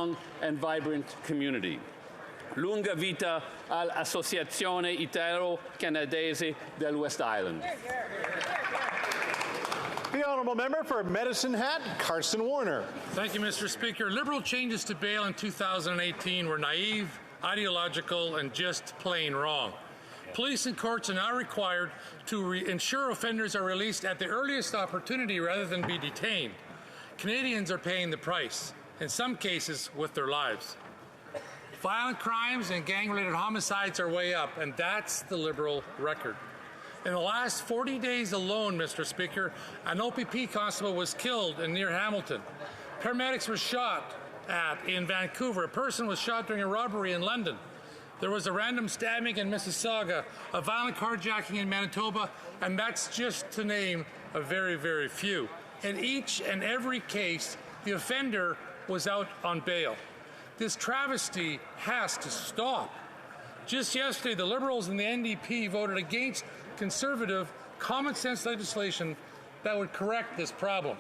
strong and vibrant community. Lunga vita all'Associazione Italo-Canadese del West Island. The honourable member for Medicine Hat, Carson Warner. Thank you, Mr. Speaker. Liberal changes to bail in 2018 were naive, ideological, and just plain wrong. Police and courts are now required to ensure offenders are released at the earliest opportunity rather than be detained. Canadians are paying the price, in some cases with their lives. Violent crimes and gang-related homicides are way up, and that's the Liberal record. In the last 40 days alone, Mr. Speaker, an OPP constable was killed near Hamilton. Paramedics were shot at in Vancouver. A person was shot during a robbery in London. There was a random stabbing in Mississauga, a violent carjacking in Manitoba, and that's just to name a very, very few. In each and every case, the offender was out on bail. This travesty has to stop. Just yesterday, the Liberals and the NDP voted against conservative, common-sense legislation that would correct this problem.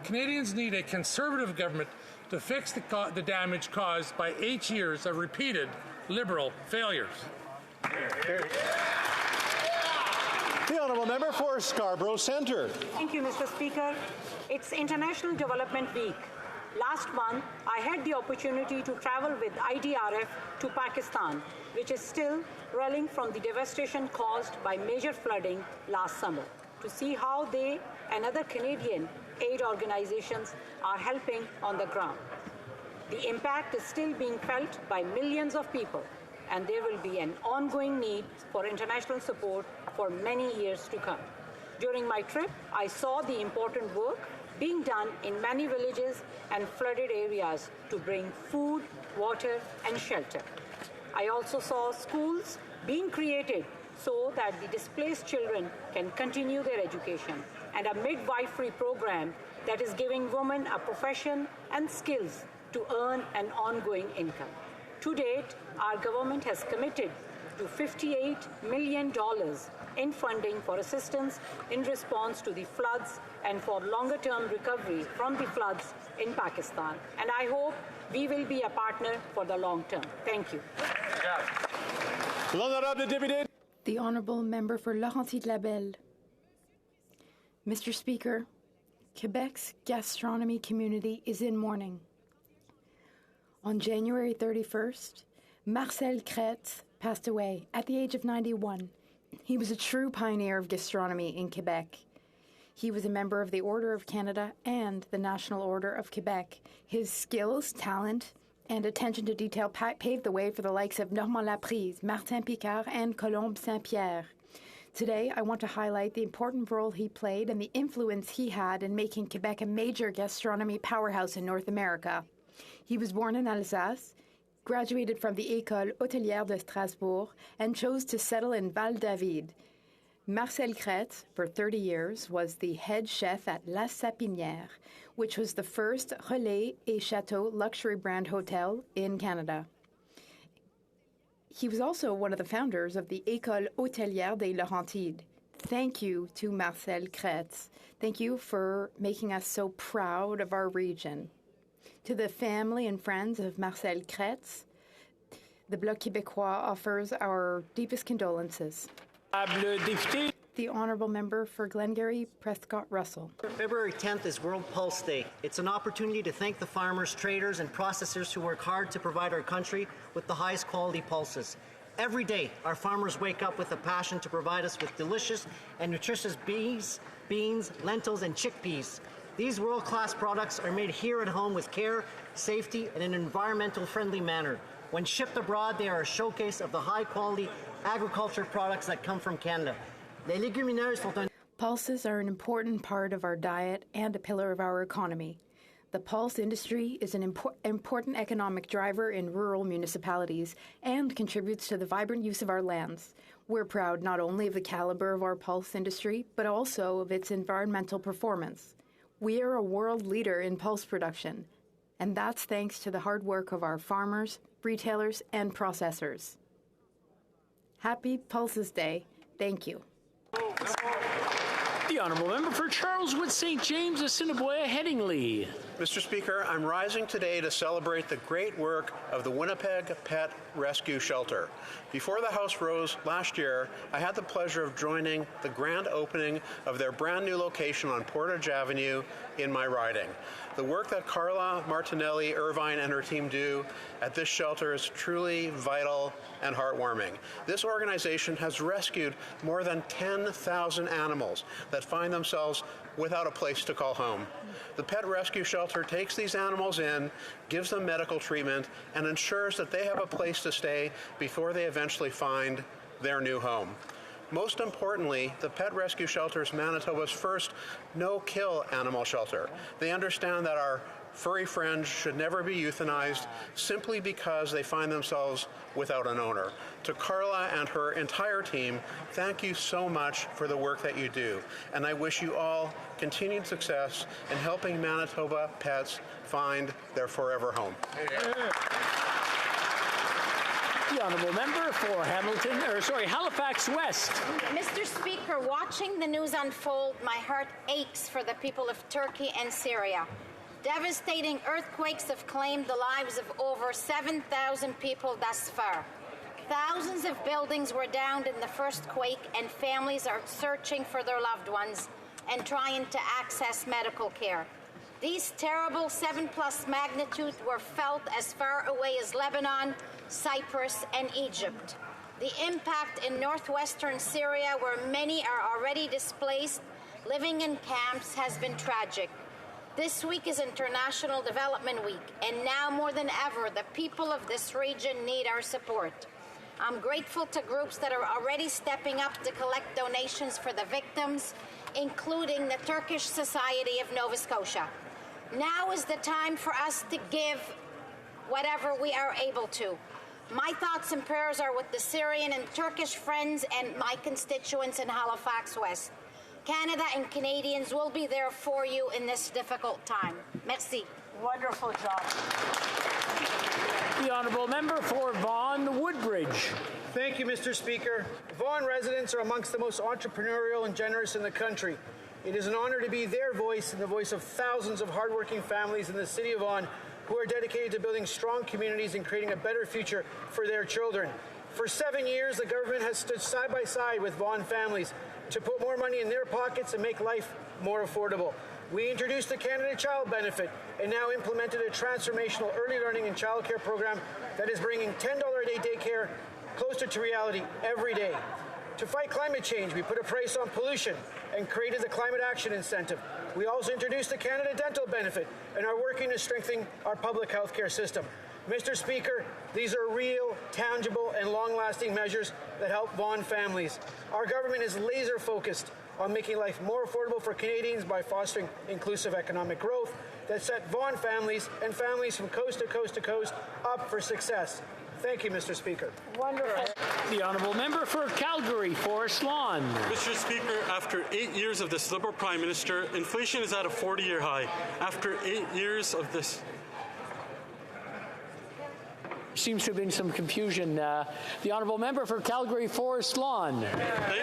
Canadians need a conservative government to fix the damage caused by 8 years of repeated Liberal failures. The honourable member for Scarborough Centre. Thank you, Mr. Speaker. It's International Development Week. Last month, I had the opportunity to travel with IDRF to Pakistan, which is still reeling from the devastation caused by major flooding last summer, to see how they and other Canadian aid organizations are helping on the ground. The impact is still being felt by millions of people, and there will be an ongoing need for international support for many years to come. During my trip, I saw the important work being done in many villages and flooded areas to bring food, water, and shelter. I also saw schools being created so that the displaced children can continue their education, and a midwifery program that is giving women a profession and skills to earn an ongoing income. To date, our government has committed to $58 million in funding for assistance in response to the floods and for longer-term recovery from the floods in Pakistan. And I hope we will be a partner for the long term. Thank you. The Honourable Member for Laurentides-Labelle. Mr. Speaker, Quebec's gastronomy community is in mourning. On January 31st, Marcel Kretz passed away at the age of 91. He was a true pioneer of gastronomy in Quebec. He was a member of the Order of Canada and the National Order of Quebec. His skills, talent, and attention to detail paved the way for the likes of Normand Laprise, Martin Picard, and Colombe Saint-Pierre. Today, I want to highlight the important role he played and the influence he had in making Quebec a major gastronomy powerhouse in North America. He was born in Alsace, graduated from the École Hôtelière de Strasbourg, and chose to settle in Val-David. Marcel Kretz, for 30 years, was the head chef at La Sapinière, which was the first Relais et Chateau luxury brand hotel in Canada. He was also one of the founders of the École Hôtelière des Laurentides. Thank you to Marcel Kretz. Thank you for making us so proud of our region. To the family and friends of Marcel Kretz, the Bloc Québécois offers our deepest condolences. The Honourable Member for Glengarry Prescott Russell. February 10th is World Pulse Day. It's an opportunity to thank the farmers, traders, and processors who work hard to provide our country with the highest quality pulses. Every day, our farmers wake up with a passion to provide us with delicious and nutritious beans, lentils, and chickpeas. These world-class products are made here at home with care, safety, and in an environmental-friendly manner. When shipped abroad, they are a showcase of the high-quality agriculture products that come from Canada. Les légumineuses sont un... Pulses are an important part of our diet and a pillar of our economy. The pulse industry is an important economic driver in rural municipalities and contributes to the vibrant use of our lands. We're proud not only of the caliber of our pulse industry, but also of its environmental performance. We are a world leader in pulse production, and that's thanks to the hard work of our farmers, retailers, and processors. Happy Pulses Day. Thank you. The Honourable Member for Charleswood St. James, Assiniboia, Headingley. Mr. Speaker, I'm rising today to celebrate the great work of the Winnipeg Pet Rescue Shelter. Before the House rose last year, I had the pleasure of joining the grand opening of their brand new location on Portage Avenue in my riding. The work that Carla Martinelli Irvine and her team do at this shelter is truly vital and heartwarming. This organization has rescued more than 10,000 animals that find themselves without a place to call home. The Pet Rescue Shelter takes these animals in, gives them medical treatment, and ensures that they have a place to stay before they eventually find their new home. Most importantly, the Pet Rescue Shelter is Manitoba's first no-kill animal shelter. They understand that our furry friends should never be euthanized simply because they find themselves without an owner. To Carla and her entire team, thank you so much for the work that you do, and I wish you all continued success in helping Manitoba pets find their forever home. The honourable member for Halifax West. Mr. Speaker, watching the news unfold, my heart aches for the people of Turkey and Syria. Devastating earthquakes have claimed the lives of over 7,000 people thus far. Thousands of buildings were downed in the first quake, and families are searching for their loved ones and trying to access medical care. These terrible 7+ magnitude were felt as far away as Lebanon, Cyprus, and Egypt. The impact in northwestern Syria, where many are already displaced, living in camps, has been tragic. This week is International Development Week, and now more than ever, the people of this region need our support. I'm grateful to groups that are already stepping up to collect donations for the victims, including the Turkish Society of Nova Scotia. Now is the time for us to give whatever we are able to. My thoughts and prayers are with the Syrian and Turkish friends and my constituents in Halifax West. Canada and Canadians will be there for you in this difficult time. Merci. Wonderful job. The honourable member for Vaughan Woodbridge. Thank you, Mr. Speaker. Vaughan residents are amongst the most entrepreneurial and generous in the country. It is an honour to be their voice and the voice of thousands of hardworking families in the city of Vaughan who are dedicated to building strong communities and creating a better future for their children. For 7 years, the government has stood side by side with Vaughan families to put more money in their pockets and make life more affordable. We introduced the Canada Child Benefit and now implemented a transformational early learning and childcare program that is bringing $10 a day daycare closer to reality every day. To fight climate change, we put a price on pollution and created the Climate Action Incentive. We also introduced the Canada Dental Benefit and are working to strengthen our public health care system. Mr. Speaker, these are real, tangible, and long-lasting measures that help Vaughan families. Our government is laser-focused on making life more affordable for Canadians by fostering inclusive economic growth that set Vaughan families and families from coast to coast to coast up for success. Thank you, Mr. Speaker. Wonderful. The honourable member for Calgary, Forest Lawn. Mr. Speaker, after 8 years of this Liberal Prime Minister, inflation is at a 40-year high. After 8 years of this... Seems to have been some confusion. The honourable member for Calgary, Forest Lawn. After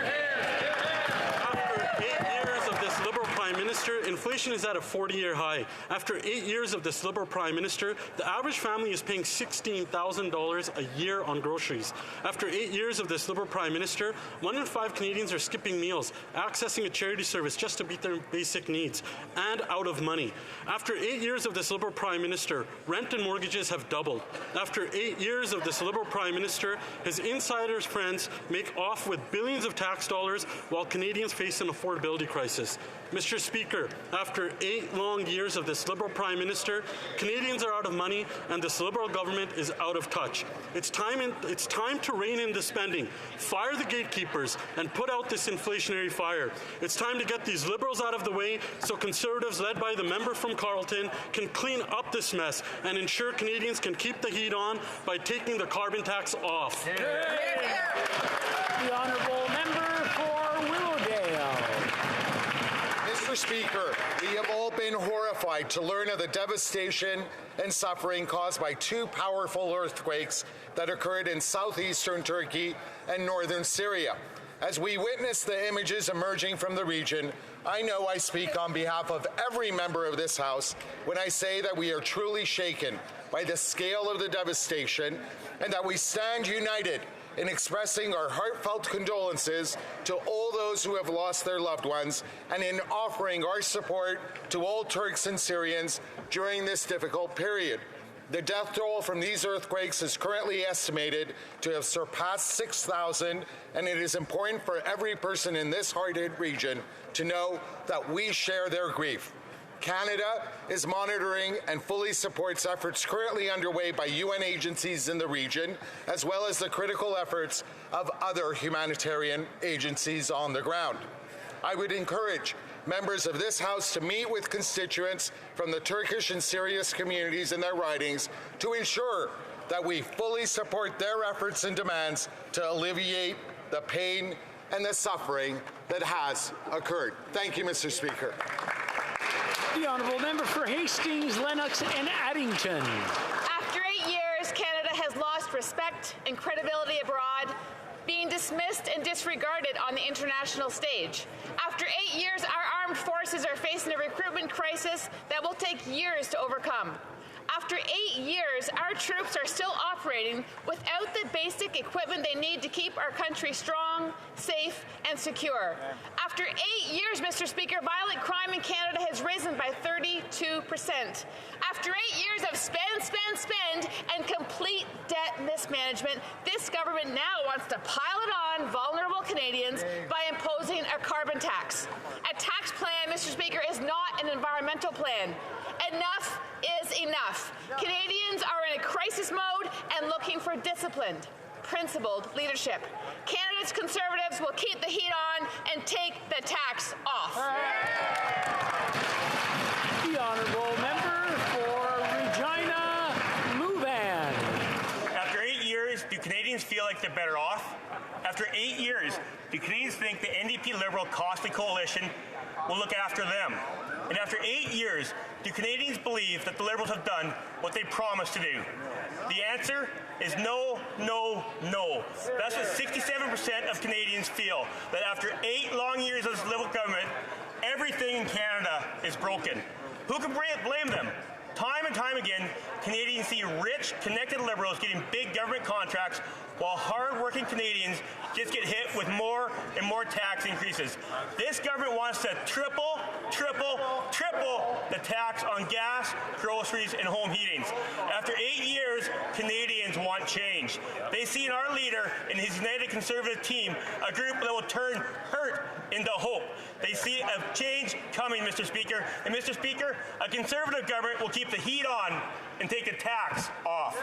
8 years of this Liberal Prime Minister, inflation is at a 40-year high. After 8 years of this Liberal Prime Minister, the average family is paying $16,000 a year on groceries. After 8 years of this Liberal Prime Minister, 1 in 5 Canadians are skipping meals, accessing a charity service just to meet their basic needs, and out of money. After 8 years of this Liberal Prime Minister, rent and mortgages have doubled. After 8 years of this Liberal Prime Minister, his insiders' friends make off with billions of tax dollars while Canadians face an affordability crisis. Mr. Speaker, after 8 long years of this Liberal Prime Minister, Canadians are out of money and this Liberal government is out of touch. It's time to rein in the spending, fire the gatekeepers, and put out this inflationary fire. It's time to get these Liberals out of the way so Conservatives, led by the member from Carleton, can clean up this mess and ensure Canadians can keep the heat on by taking the carbon tax off. The honourable member for Willowdale. Mr. Speaker, we have all been horrified to learn of the devastation and suffering caused by 2 powerful earthquakes that occurred in southeastern Turkey and northern Syria. As we witness the images emerging from the region, I know I speak on behalf of every member of this House when I say that we are truly shaken by the scale of the devastation and that we stand united in expressing our heartfelt condolences to all those who have lost their loved ones and in offering our support to all Turks and Syrians during this difficult period. The death toll from these earthquakes is currently estimated to have surpassed 6,000, and it is important for every person in this hard-hit region to know that we share their grief. Canada is monitoring and fully supports efforts currently underway by UN agencies in the region, as well as the critical efforts of other humanitarian agencies on the ground. I would encourage members of this House to meet with constituents from the Turkish and Syrian communities in their ridings to ensure that we fully support their efforts and demands to alleviate the pain and the suffering that has occurred. Thank you, Mr. Speaker. The honourable member for Hastings, Lennox and Addington. After 8 years, Canada has lost respect and credibility abroad, being dismissed and disregarded on the international stage. After 8 years, our armed forces are facing a recruitment crisis that will take years to overcome. After 8 years, our troops are still operating without the basic equipment they need to keep our country strong, safe, and secure. After 8 years, Mr. Speaker, violent crime in Canada has risen by 32%. After 8 years of spend, and complete debt mismanagement, this government now wants to pile it on vulnerable Canadians by imposing a carbon tax. A tax plan, Mr. Speaker, is not an environmental plan. Enough is enough. Canadians are in a crisis mode and looking for disciplined, principled leadership. Canada's Conservatives will keep the heat on and take the tax off. The honourable member for Regina Luvan. After 8 years, do Canadians feel like they're better off? After 8 years, do Canadians think the NDP Liberal costly coalition will look after them? And after 8 years, do Canadians believe that the Liberals have done what they promised to do? The answer is no, no, no. That's what 67% of Canadians feel, that after 8 long years of this Liberal government, everything in Canada is broken. Who can blame them? Time and time again, Canadians see rich, connected Liberals getting big government contracts while hard-working Canadians just get hit with more and more tax increases. This government wants to triple the tax on gas, groceries, and home heatings. After 8 years, Canadians want change. They see in our leader and his United Conservative team a group that will turn hurt into hope. They see a change coming, Mr. Speaker. And Mr. Speaker, a Conservative government will keep the heat on and take the tax off.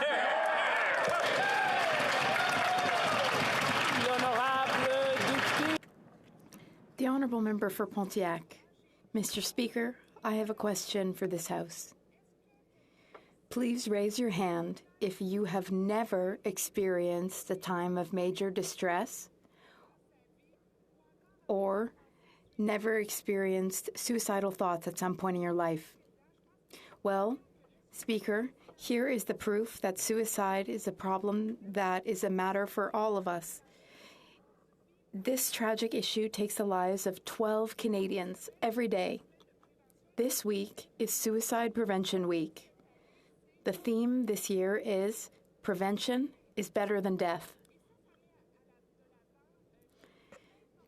The honourable member for Pontiac. Mr. Speaker, I have a question for this House. Please raise your hand if you have never experienced a time of major distress or never experienced suicidal thoughts at some point in your life. Well, Speaker, here is the proof that suicide is a problem that is a matter for all of us. This tragic issue takes the lives of 12 Canadians every day. This week is Suicide Prevention Week. The theme this year is Prevention is Better Than Death.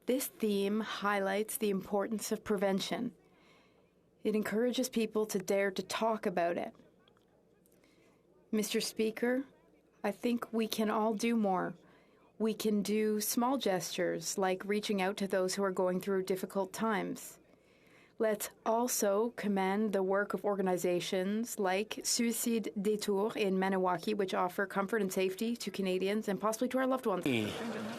This theme highlights the importance of prevention. It encourages people to dare to talk about it. Mr. Speaker, I think we can all do more. We can do small gestures like reaching out to those who are going through difficult times. Let's also commend the work of organizations like Suicide Détour in Maniwaki, which offer comfort and safety to Canadians and possibly to our loved ones.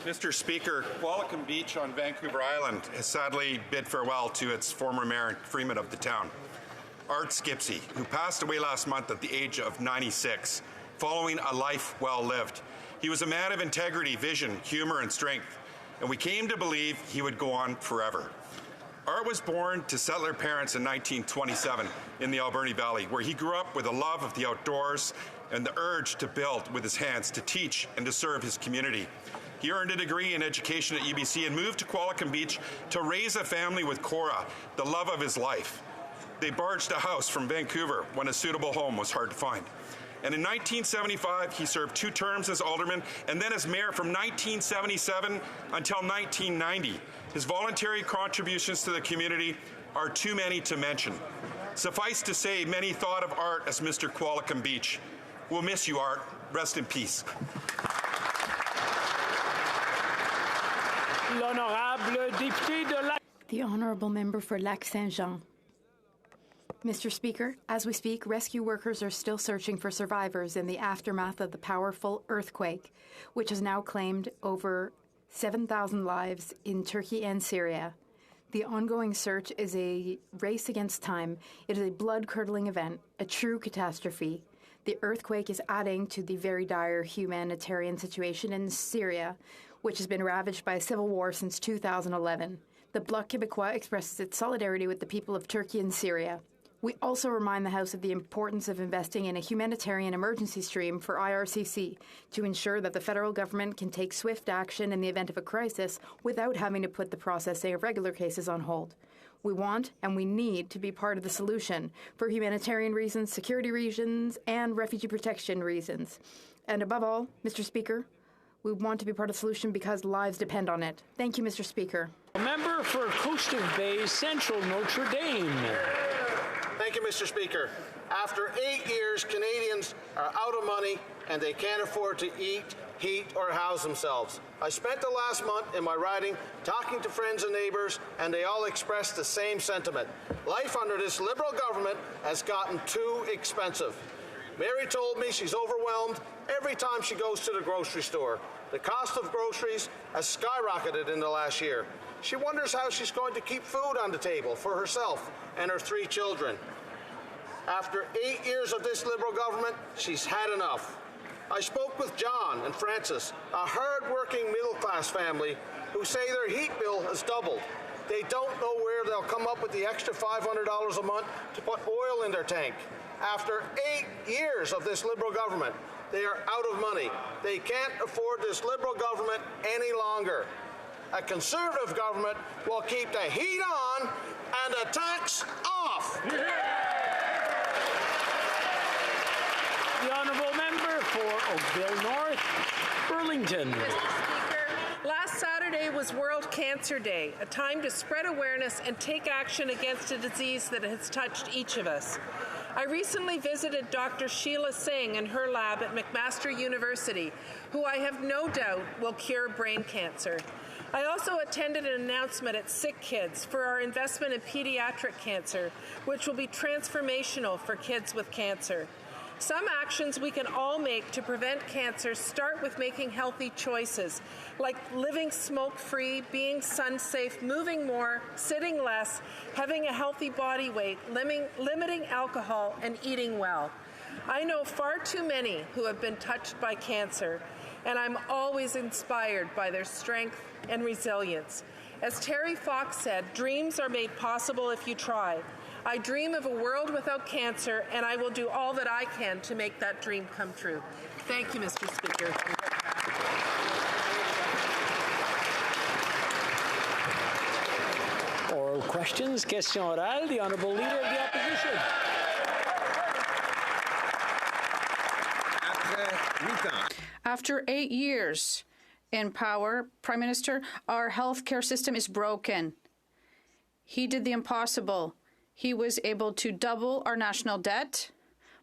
Mr. Speaker, Wallacan Beach on Vancouver Island has sadly bid farewell to its former mayor and Freeman of the town, Art Skipsey, who passed away last month at the age of 96, following a life well lived. He was a man of integrity, vision, humor, and strength, and we came to believe he would go on forever. Art was born to settler parents in 1927 in the Alberni Valley, where he grew up with a love of the outdoors and the urge to build with his hands, to teach and to serve his community. He earned a degree in education at UBC and moved to Qualicum Beach to raise a family with Cora, the love of his life. They barged a house from Vancouver when a suitable home was hard to find. And in 1975, he served 2 terms as alderman and then as mayor from 1977 until 1990. His voluntary contributions to the community are too many to mention. Suffice to say, many thought of Art as Mr. Qualicum Beach. We'll miss you, Art. Rest in peace. The Honourable Member for Lac Saint-Jean. Mr. Speaker, as we speak, rescue workers are still searching for survivors in the aftermath of the powerful earthquake, which has now claimed over 7,000 lives in Turkey and Syria. The ongoing search is a race against time. It is a blood-curdling event, a true catastrophe. The earthquake is adding to the very dire humanitarian situation in Syria, which has been ravaged by a civil war since 2011. The Bloc Québécois expresses its solidarity with the people of Turkey and Syria. We also remind the House of the importance of investing in a humanitarian emergency stream for IRCC to ensure that the federal government can take swift action in the event of a crisis without having to put the processing of regular cases on hold. We want and we need to be part of the solution for humanitarian reasons, security reasons, and refugee protection reasons. And above all, Mr. Speaker, we want to be part of the solution because lives depend on it. Thank you, Mr. Speaker. A member for Coast of Bay Central Notre Dame. Thank you, Mr. Speaker. After 8 years, Canadians are out of money and they can't afford to eat, heat, or house themselves. I spent the last month in my riding talking to friends and neighbours, and they all expressed the same sentiment. Life under this Liberal government has gotten too expensive. Mary told me she's overwhelmed every time she goes to the grocery store. The cost of groceries has skyrocketed in the last year. She wonders how she's going to keep food on the table for herself and her 3 children. After 8 years of this Liberal government, she's had enough. I spoke with John and Francis, a hard-working middle-class family who say their heat bill has doubled. They don't know where they'll come up with the extra $500 a month to put oil in their tank. After 8 years of this Liberal government, they are out of money. They can't afford this Liberal government any longer. A Conservative government will keep the heat on and the tax off. The Honourable Member for Oakville North, Burlington. Mr. Speaker, last Saturday was World Cancer Day, a time to spread awareness and take action against a disease that has touched each of us. I recently visited Dr. Sheila Singh in her lab at McMaster University, who I have no doubt will cure brain cancer. I also attended an announcement at Sick Kids for our investment in pediatric cancer, which will be transformational for kids with cancer. Some actions we can all make to prevent cancer start with making healthy choices, like living smoke-free, being sun-safe, moving more, sitting less, having a healthy body weight, limiting alcohol, and eating well. I know far too many who have been touched by cancer, and I'm always inspired by their strength and resilience. As Terry Fox said, dreams are made possible if you try. I dream of a world without cancer, and I will do all that I can to make that dream come true. Thank you, Mr. Speaker. Oral questions, question orale, the Honourable Leader of the Opposition. After 8 years in power, Prime Minister, our healthcare system is broken. He did the impossible. He was able to double our national debt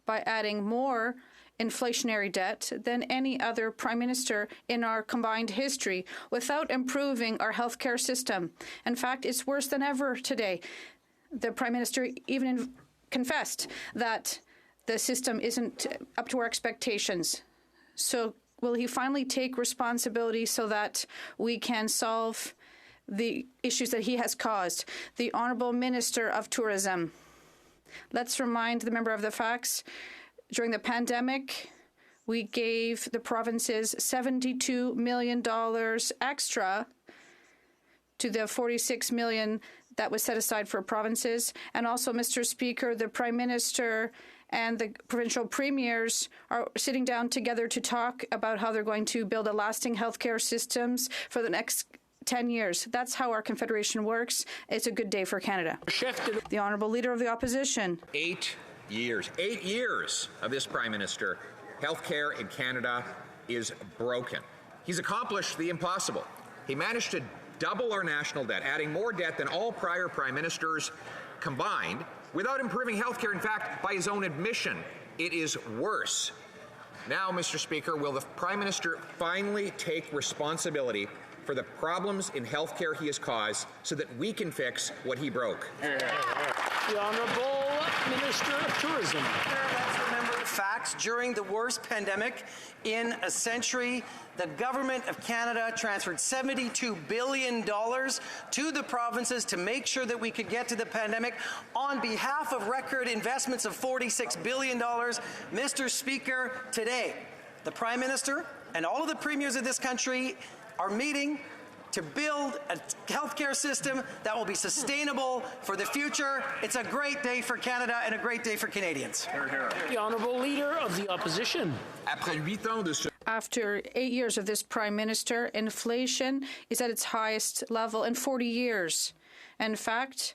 by adding more inflationary debt than any other prime minister in our combined history without improving our healthcare system. In fact, it's worse than ever today. The prime minister even confessed that the system isn't up to our expectations. So will he finally take responsibility so that we can solve the issues that he has caused? The Honourable Minister of Tourism. Let's remind the member of the facts. During the pandemic, we gave the provinces $72 million extra to the $46 million that was set aside for provinces. And also, Mr. Speaker, the Prime Minister and the provincial premiers are sitting down together to talk about how they're going to build a lasting healthcare systems for the next 10 years. That's how our Confederation works. It's a good day for Canada. The Honourable Leader of the Opposition. 8 years of this Prime Minister, healthcare in Canada is broken. He's accomplished the impossible. He managed to double our national debt, adding more debt than all prior Prime Ministers combined, without improving healthcare. In fact, by his own admission, it is worse. Now, Mr. Speaker, will the Prime Minister finally take responsibility for the problems in healthcare he has caused so that we can fix what he broke? The Honourable Minister of Tourism. Let's remember the facts. During the worst pandemic in a century, the Government of Canada transferred $72 billion to the provinces to make sure that we could get to the pandemic on behalf of record investments of $46 billion. Mr. Speaker, today, the Prime Minister and all of the premiers of this country are meeting to build a healthcare system that will be sustainable for the future. It's a great day for Canada and a great day for Canadians. The Honourable Leader of the Opposition. After 8 years of this Prime Minister, inflation is at its highest level in 40 years. In fact,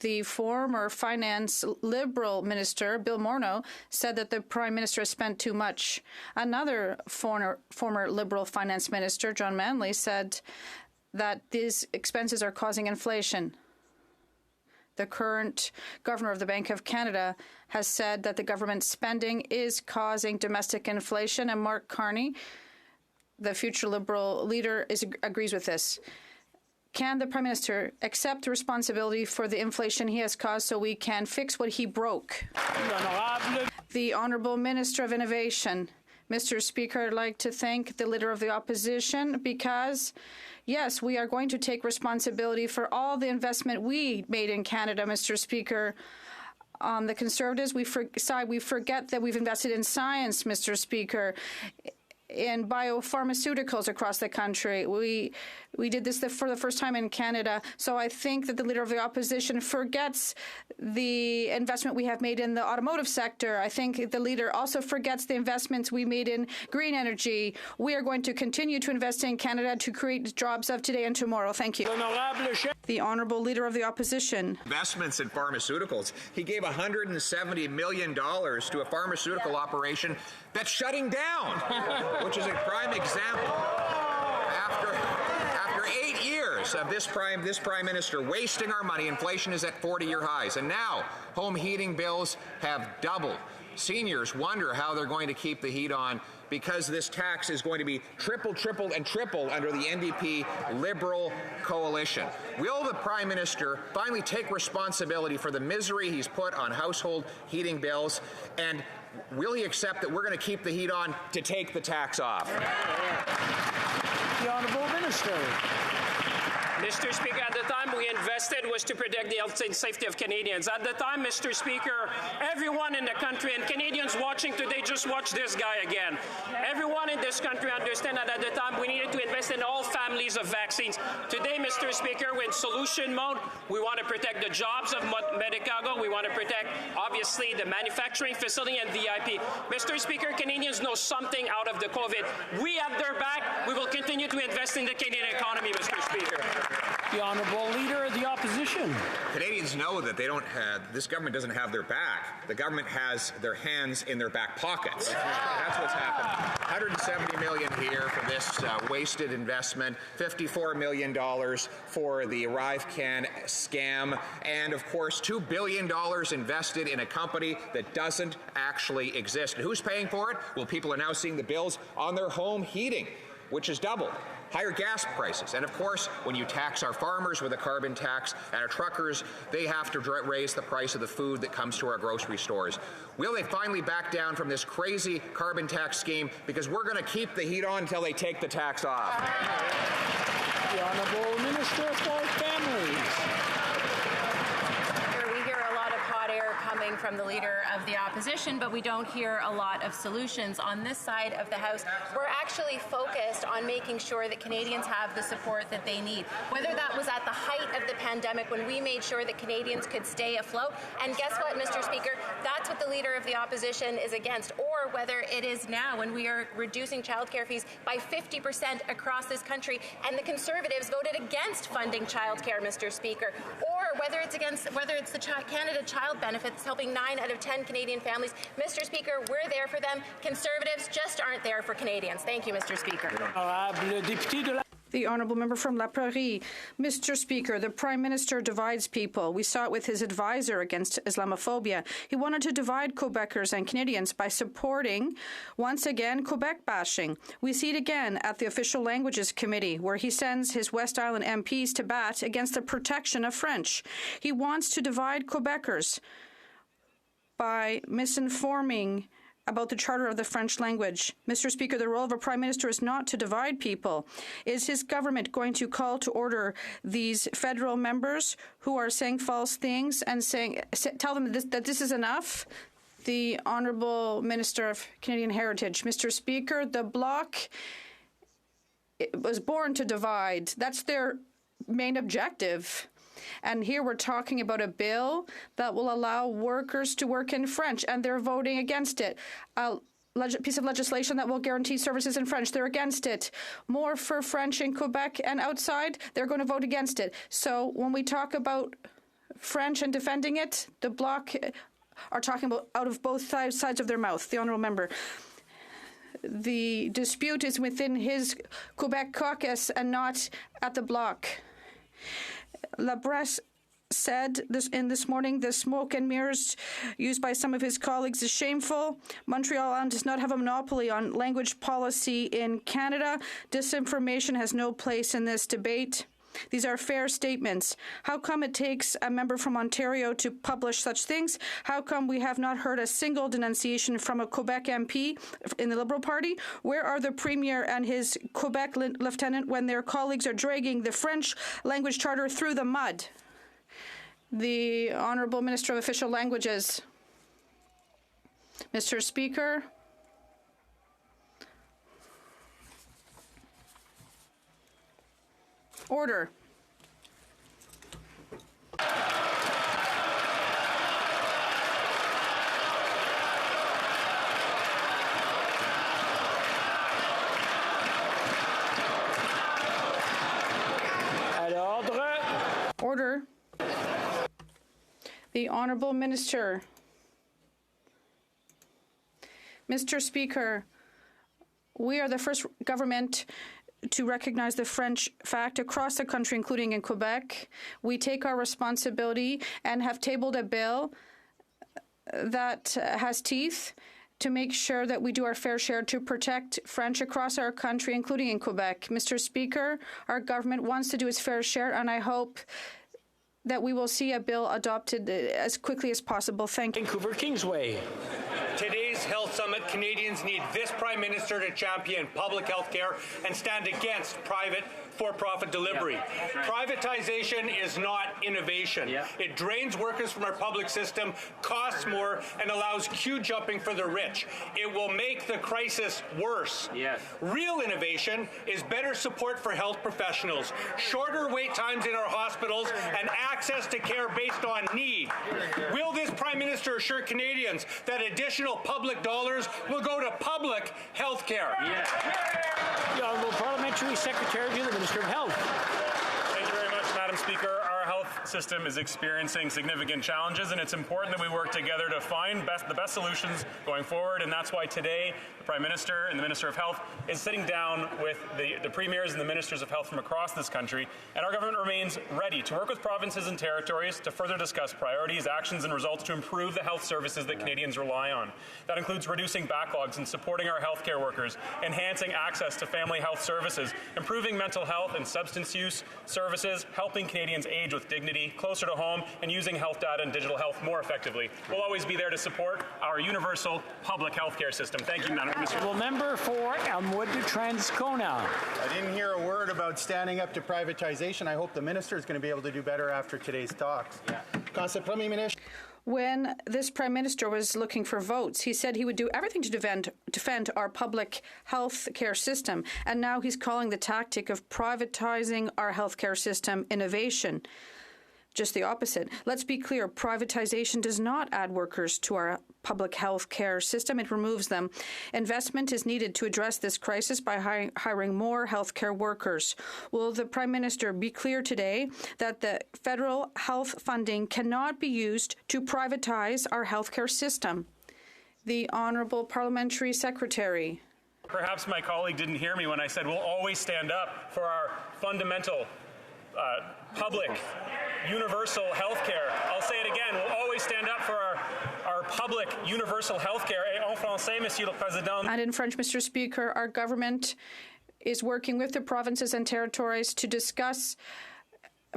the former Finance Liberal Minister, Bill Morneau, said that the Prime Minister has spent too much. Another former Liberal Finance Minister, John Manley, said that these expenses are causing inflation. The current Governor of the Bank of Canada has said that the government's spending is causing domestic inflation, and Mark Carney, the future Liberal leader, agrees with this. Can the Prime Minister accept responsibility for the inflation he has caused so we can fix what he broke? The Honourable Minister of Innovation. Mr. Speaker, I'd like to thank the Leader of the Opposition because, yes, we are going to take responsibility for all the investment we made in Canada, Mr. Speaker. On the Conservatives side, we forget that we've invested in science, Mr. Speaker, in biopharmaceuticals across the country. We did this for the first time in Canada. So I think that the Leader of the Opposition forgets the investment we have made in the automotive sector. I think the Leader also forgets the investments we made in green energy. We are going to continue to invest in Canada to create jobs of today and tomorrow. Thank you. The Honourable Leader of the Opposition. Investments in pharmaceuticals. He gave $170 million to a pharmaceutical operation that's shutting down, which is a prime example. After 8 years of this Prime Minister wasting our money, inflation is at 40-year highs. And now home heating bills have doubled. Seniors wonder how they're going to keep the heat on because this tax is going to be tripled under the NDP Liberal coalition. Will the Prime Minister finally take responsibility for the misery he's put on household heating bills, and will he accept that we're going to keep the heat on to take the tax off? The Honourable Minister. Mr. Speaker, at the time we invested was to protect the health and safety of Canadians. At the time, Mr. Speaker, everyone in the country and Canadians watching today just watch this guy again. Everyone in this country understand that at the time we needed to invest in all families of vaccines. Today, Mr. Speaker, we're in solution mode. We want to protect the jobs of Medicago. We want to protect, obviously, the manufacturing facility and VIP. Mr. Speaker, Canadians know something out of the COVID. We have their back. We will continue to invest in the Canadian economy, Mr. Speaker. The Honourable Leader of the Opposition. Canadians know that this government doesn't have their back. The government has their hands in their back pockets. That's what's happening. $170 million here for this wasted investment, $54 million for the ArriveCan scam, and of course $2 billion invested in a company that doesn't actually exist. And who's paying for it? Well, people are now seeing the bills on their home heating, which has doubled. Higher gas prices. And of course, when you tax our farmers with a carbon tax and our truckers, they have to raise the price of the food that comes to our grocery stores. Will they finally back down from this crazy carbon tax scheme? Because we're going to keep the heat on until they take the tax off. The Honourable Minister for Families. Coming from the Leader of the Opposition, but we don't hear a lot of solutions on this side of the House. We're actually focused on making sure that Canadians have the support that they need, whether that was at the height of the pandemic when we made sure that Canadians could stay afloat. And guess what, Mr. Speaker? That's what the Leader of the Opposition is against, or whether it is now when we are reducing childcare fees by 50% across this country, and the Conservatives voted against funding childcare, Mr. Speaker, or whether it's the Canada Child Benefits helping 9 out of 10 Canadian families. Mr. Speaker, we're there for them. Conservatives just aren't there for Canadians. Thank you, Mr. Speaker. The Honourable Member from La Prairie. Mr. Speaker, the Prime Minister divides people. We saw it with his advisor against Islamophobia. He wanted to divide Quebecers and Canadians by supporting, once again, Quebec bashing. We see it again at the Official Languages Committee, where he sends his West Island MPs to bat against the protection of French. He wants to divide Quebecers by misinforming about the Charter of the French language. Mr. Speaker, the role of a Prime Minister is not to divide people. Is his government going to call to order these federal members who are saying false things and tell them that this is enough? The Honourable Minister of Canadian Heritage. Mr. Speaker, the Bloc was born to divide. That's their main objective. And here we're talking about a bill that will allow workers to work in French, and they're voting against it. A piece of legislation that will guarantee services in French, they're against it. More for French in Quebec and outside, they're going to vote against it. So when we talk about French and defending it, the Bloc are talking about out of both sides of their mouth. The Honourable Member. The dispute is within his Quebec caucus and not at the Bloc. La Bresse said this morning the smoke and mirrors used by some of his colleagues is shameful. Montreal does not have a monopoly on language policy in Canada. Disinformation has no place in this debate. These are fair statements. How come it takes a member from Ontario to publish such things? How come we have not heard a single denunciation from a Quebec MP in the Liberal Party? Where are the Premier and his Quebec lieutenant when their colleagues are dragging the French language charter through the mud? The Honourable Minister of Official Languages. Mr. Speaker. Order. Order. The Honourable Minister. Mr. Speaker, we are the first government to recognize the French fact across the country, including in Quebec. We take our responsibility and have tabled a bill that has teeth to make sure that we do our fair share to protect French across our country, including in Quebec. Mr. Speaker, our government wants to do its fair share, and I hope that we will see a bill adopted as quickly as possible. Thank you. Vancouver Kingsway. Today's Health Summit, Canadians need this Prime Minister to champion public health care and stand against private for-profit delivery. Right. Privatization is not innovation. It drains workers from our public system, costs more, and allows queue jumping for the rich. It will make the crisis worse. Real innovation is better support for health professionals, shorter wait times in our hospitals, and access to care based on need. Will this Prime Minister assure Canadians that additional public dollars will go to public health care? The Honourable Parliamentary Secretary to the Minister of Health. Thank you very much, Madam Speaker. Our health system is experiencing significant challenges, and it's important that we work together to find the best solutions going forward. And that's why today the Prime Minister and the Minister of Health is sitting down with the premiers and the ministers of health from across this country. And our government remains ready to work with provinces and territories to further discuss priorities, actions, and results to improve the health services that Canadians rely on. That includes reducing backlogs and supporting our healthcare workers, enhancing access to family health services, improving mental health and substance use services, helping Canadians age with dignity, closer to home, and using health data and digital health more effectively. We'll always be there to support our universal public health care system. Thank you, Madam Minister. Well, member for Elmwood Transcona. I didn't hear a word about standing up to privatization. I hope the minister is going to be able to do better after today's talks. When this Prime Minister was looking for votes, he said he would do everything to defend our public health care system. And now he's calling the tactic of privatizing our health care system innovation. Just the opposite. Let's be clear, privatization does not add workers to our public health care system. It removes them. Investment is needed to address this crisis by hiring more health care workers. Will the Prime Minister be clear today that the federal health funding cannot be used to privatize our health care system? The Honourable Parliamentary Secretary. Perhaps my colleague didn't hear me when I said we'll always stand up for our fundamental public universal health care. I'll say it again, we'll always stand up for our public universal health care. Et en français, Monsieur le Président. And in French, Mr. Speaker, our government is working with the provinces and territories to discuss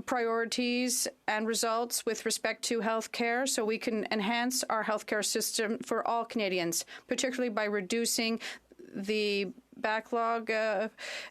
priorities and results with respect to health care so we can enhance our health care system for all Canadians, particularly by reducing the backlog,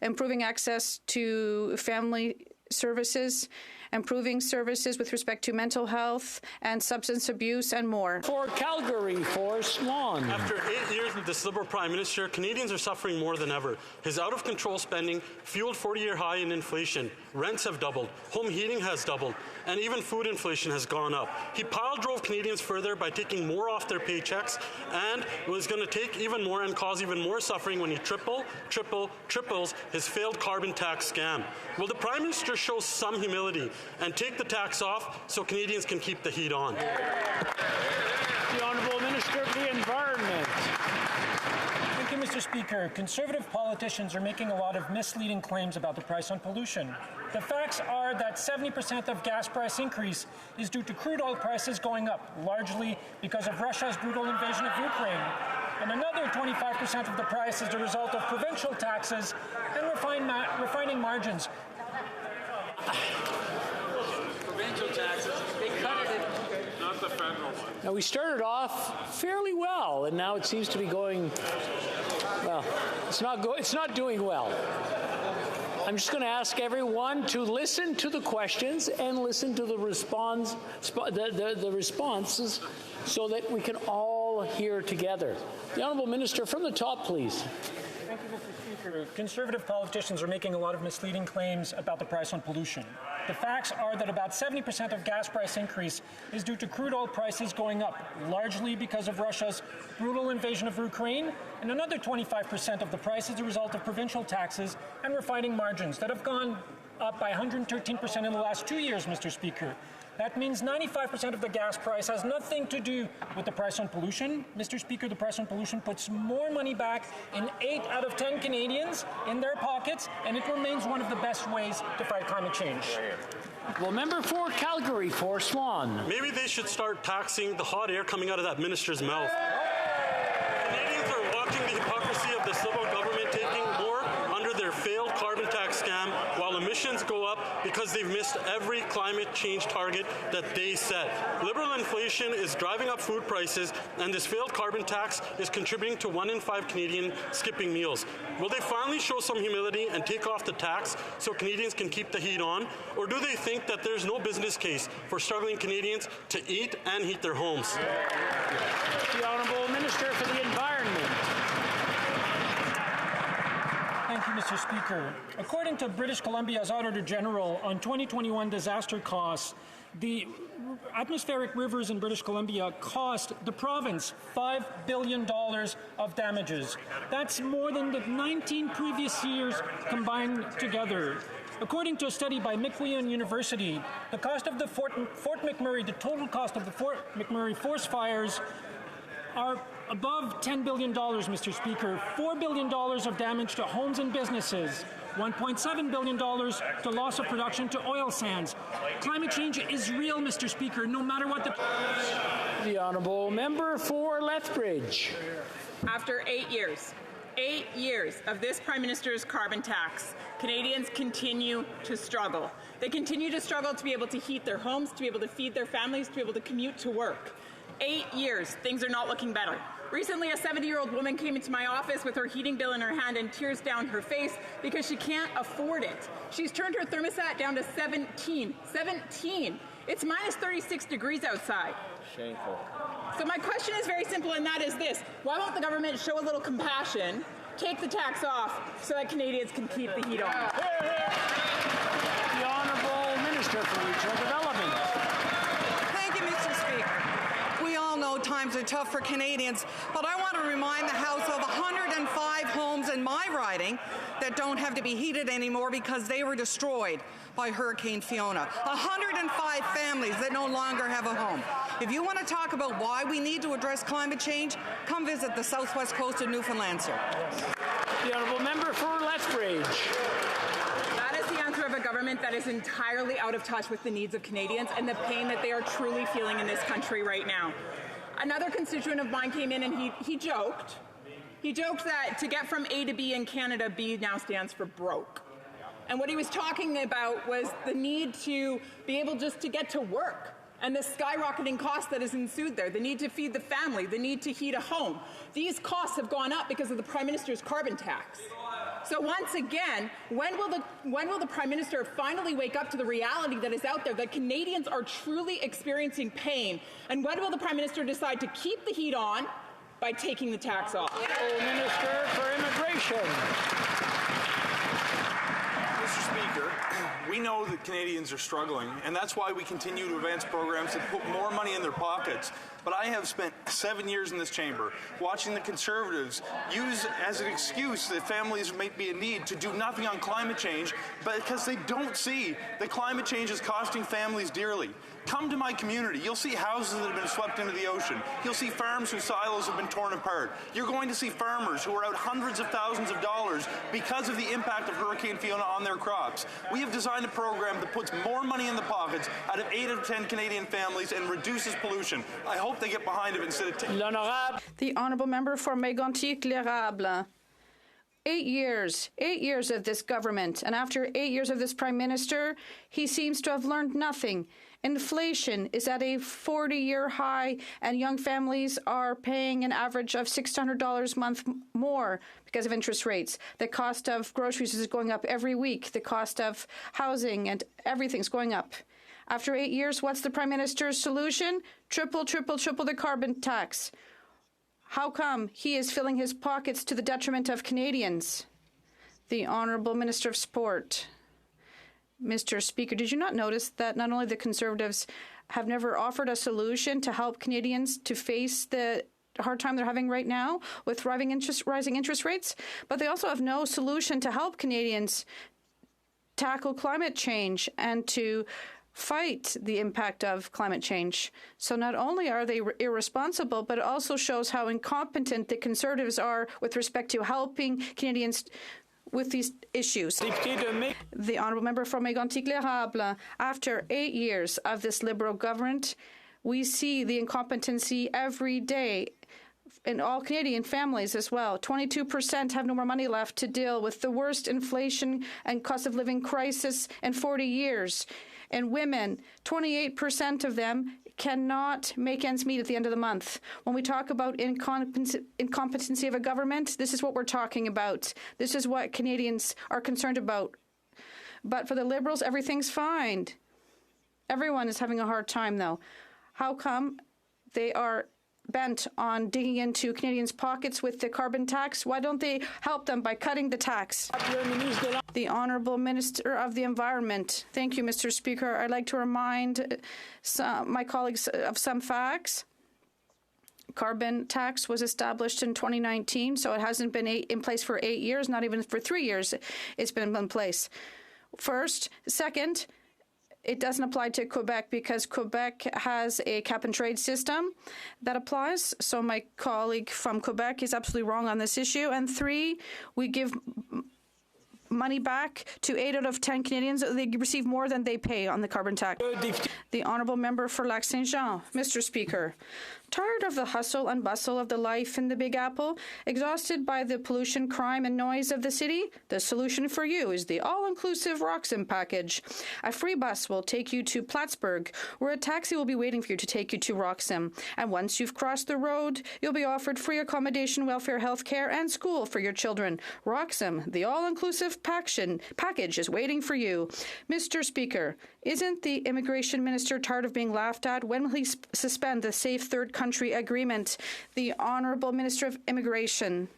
improving access to family services, improving services with respect to mental health and substance abuse, and more. For Calgary, Forrest Lawn. After 8 years with this Liberal Prime Minister, Canadians are suffering more than ever. His out-of-control spending fueled 40-year high in inflation. Rents have doubled. Home heating has doubled. And even food inflation has gone up. He pile-drove Canadians further by taking more off their paychecks and was going to take even more and cause even more suffering when he triples his failed carbon tax scam. Will the Prime Minister show some humility and take the tax off so Canadians can keep the heat on? The Honourable Minister of the Environment. Thank you, Mr. Speaker. Conservative politicians are making a lot of misleading claims about the price on pollution. The facts are that 70% of gas price increase is due to crude oil prices going up, largely because of Russia's brutal invasion of Ukraine. And another 25% of the price is the result of provincial taxes and refining margins. Provincial taxes, they cut it in. Not the federal one. Now, we started off fairly well, and now it seems to be going, well, it's not doing well. I'm just going to ask everyone to listen to the questions and listen to the responses so that we can all hear together. The Honourable Minister, from the top, please. Thank you, Mr. Speaker. Conservative politicians are making a lot of misleading claims about the price on pollution. The facts are that about 70% of gas price increase is due to crude oil prices going up, largely because of Russia's brutal invasion of Ukraine, and another 25% of the price is the result of provincial taxes and refining margins that have gone up by 113% in the last 2 years, Mr. Speaker. That means 95% of the gas price has nothing to do with the price on pollution. Mr. Speaker, the price on pollution puts more money back in 8 out of 10 Canadians in their pockets, and it remains one of the best ways to fight climate change. Well, member for Calgary, for Swan. Maybe they should start taxing the hot air coming out of that minister's mouth. Canadians are watching the hypocrisy of this Liberal government taking more under their failed carbon tax scam while emissions go up because they've missed every climate change target that they set. Liberal inflation is driving up food prices, and this failed carbon tax is contributing to 1 in 5 Canadians skipping meals. Will they finally show some humility and take off the tax so Canadians can keep the heat on? Or do they think that there's no business case for struggling Canadians to eat and heat their homes? The Honourable Minister for the Environment. Thank you, Mr. Speaker. According to British Columbia's Auditor General on 2021 disaster costs, the atmospheric rivers in British Columbia cost the province $5 billion of damages. That's more than the 19 previous years combined together. According to a study by McWilliam University, the cost of the Fort McMurray, the total cost of the Fort McMurray forest fires are above $10 billion, Mr. Speaker. $4 billion of damage to homes and businesses. $1.7 billion to loss of production to oil sands. Climate change is real, Mr. Speaker, no matter what the Honourable Member for Lethbridge. After 8 years of this Prime Minister's carbon tax, Canadians continue to struggle. They continue to struggle to be able to heat their homes, to be able to feed their families, to be able to commute to work. 8 years, things are not looking better. Recently, a 70-year-old woman came into my office with her heating bill in her hand and tears down her face because she can't afford it. She's turned her thermostat down to 17. 17! It's minus 36 degrees outside. Shameful. So my question is very simple, and that is this. Why won't the government show a little compassion, take the tax off, so that Canadians can keep the heat on? The Honourable Minister for Regional Development. know times are tough for Canadians, but I want to remind the House of 105 homes in my riding that don't have to be heated anymore because they were destroyed by Hurricane Fiona. 105 families that no longer have a home. If you want to talk about why we need to address climate change, come visit the southwest coast of Newfoundland, sir. The honourable member for Lethbridge. That is the answer of a government that is entirely out of touch with the needs of Canadians and the pain that they are truly feeling in this country right now. Another constituent of mine came in and he joked. He joked that to get from A to B in Canada, B now stands for broke. And what he was talking about was the need to be able just to get to work and the skyrocketing cost that has ensued there, the need to feed the family, the need to heat a home. These costs have gone up because of the Prime Minister's carbon tax. So once again, when will the Prime Minister finally wake up to the reality that is out there, that Canadians are truly experiencing pain? And when will the Prime Minister decide to keep the heat on by taking the tax off? Minister for Immigration. Mr. Speaker, we know that Canadians are struggling, and that's why we continue to advance programs that put more money in their pockets. But I have spent 7 years in this chamber watching the Conservatives use as an excuse that families might be in need to do nothing on climate change, but because they don't see that climate change is costing families dearly. Come to my community. You'll see houses that have been swept into the ocean. You'll see farms whose silos have been torn apart. You're going to see farmers who are out hundreds of thousands of dollars because of the impact of Hurricane Fiona on their crops. We have designed a program that puts more money in the pockets out of 8 out of 10 Canadian families and reduces pollution. I hope they get behind it instead of The honourable member for Mégantic-L'Érable. 8 years of this government, and after 8 years of this Prime Minister, he seems to have learned nothing. Inflation is at a 40-year high, and young families are paying an average of $600 a month more because of interest rates. The cost of groceries is going up every week. The cost of housing and everything's going up. After 8 years, what's the Prime Minister's solution? Triple the carbon tax. How come he is filling his pockets to the detriment of Canadians? The Honourable Minister of Sport. Mr. Speaker, did you not notice that not only the Conservatives have never offered a solution to help Canadians to face the hard time they're having right now with rising interest rates, but they also have no solution to help Canadians tackle climate change and to fight the impact of climate change. So not only are they irresponsible, but it also shows how incompetent the Conservatives are with respect to helping Canadians with these issues. The honourable member from Mégantic-L'Érable. After 8 years of this Liberal government, we see the incompetency every day in all Canadian families as well. 22% have no more money left to deal with the worst inflation and cost of living crisis in 40 years. And women, 28% of them cannot make ends meet at the end of the month. When we talk about incompetency of a government, this is what we're talking about. This is what Canadians are concerned about. But for the Liberals, everything's fine. Everyone is having a hard time, though. How come they are bent on digging into Canadians' pockets with the carbon tax? Why don't they help them by cutting the tax? The Honourable Minister of the Environment. Thank you, Mr. Speaker. I'd like to remind my colleagues of some facts. Carbon tax was established in 2019, so it hasn't been in place for 8 years, not even for 3 years it's been in place. First. Second, it doesn't apply to Quebec because Quebec has a cap-and-trade system that applies. So my colleague from Quebec is absolutely wrong on this issue. And 3, we give money back to 8 out of 10 Canadians. They receive more than they pay on the carbon tax. The honourable member for Lac-Saint-Jean. Mr. Speaker, tired of the hustle and bustle of the life in the Big Apple, exhausted by the pollution, crime, and noise of the city, the solution for you is the all-inclusive Roxham package. A free bus will take you to Plattsburgh, where a taxi will be waiting for you to take you to Roxham. And once you've crossed the road, you'll be offered free accommodation, welfare, health care, and school for your children. Roxham, the all-inclusive package is waiting for you. Mr. Speaker, isn't the immigration minister tired of being laughed at? When will he suspend the Safe Third Country Agreement? The Honourable Minister of Immigration.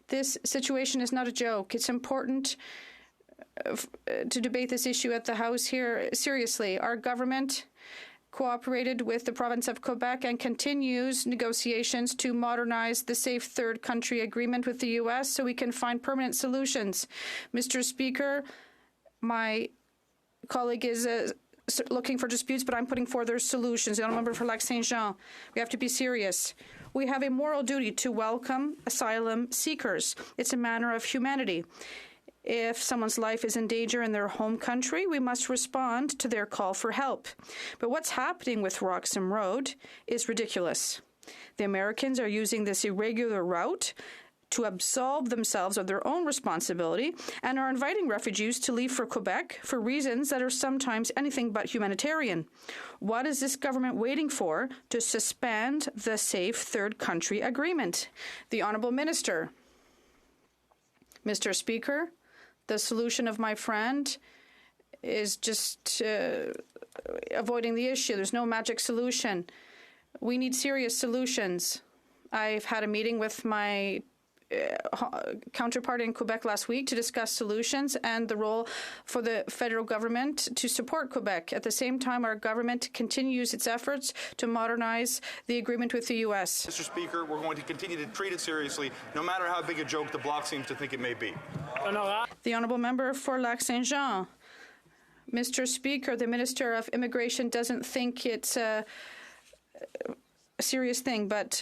This situation is not a joke. It's important to debate this issue at the House here seriously. Our government cooperated with the province of Quebec and continues negotiations to modernize the Safe Third Country Agreement with the U.S. so we can find permanent solutions. Mr. Speaker, my colleague is looking for disputes, but I'm putting forward their solutions. The Honourable Member for Lac-Saint-Jean, we have to be serious. We have a moral duty to welcome asylum seekers. It's a matter of humanity. If someone's life is in danger in their home country, we must respond to their call for help. But what's happening with Roxham Road is ridiculous. The Americans are using this irregular route to absolve themselves of their own responsibility and are inviting refugees to leave for Quebec for reasons that are sometimes anything but humanitarian. What is this government waiting for to suspend the Safe Third Country Agreement? The Honourable Minister. Mr. Speaker, the solution of my friend is just avoiding the issue. There's no magic solution. We need serious solutions. I've had a meeting with my counterpart in Quebec last week to discuss solutions and the role for the federal government to support Quebec. At the same time, our government continues its efforts to modernize the agreement with the U.S. Mr. Speaker, we're going to continue to treat it seriously, no matter how big a joke the Bloc seems to think it may be. The Honourable Member for Lac-Saint-Jean. Mr. Speaker, the Minister of Immigration doesn't think it's a serious thing, but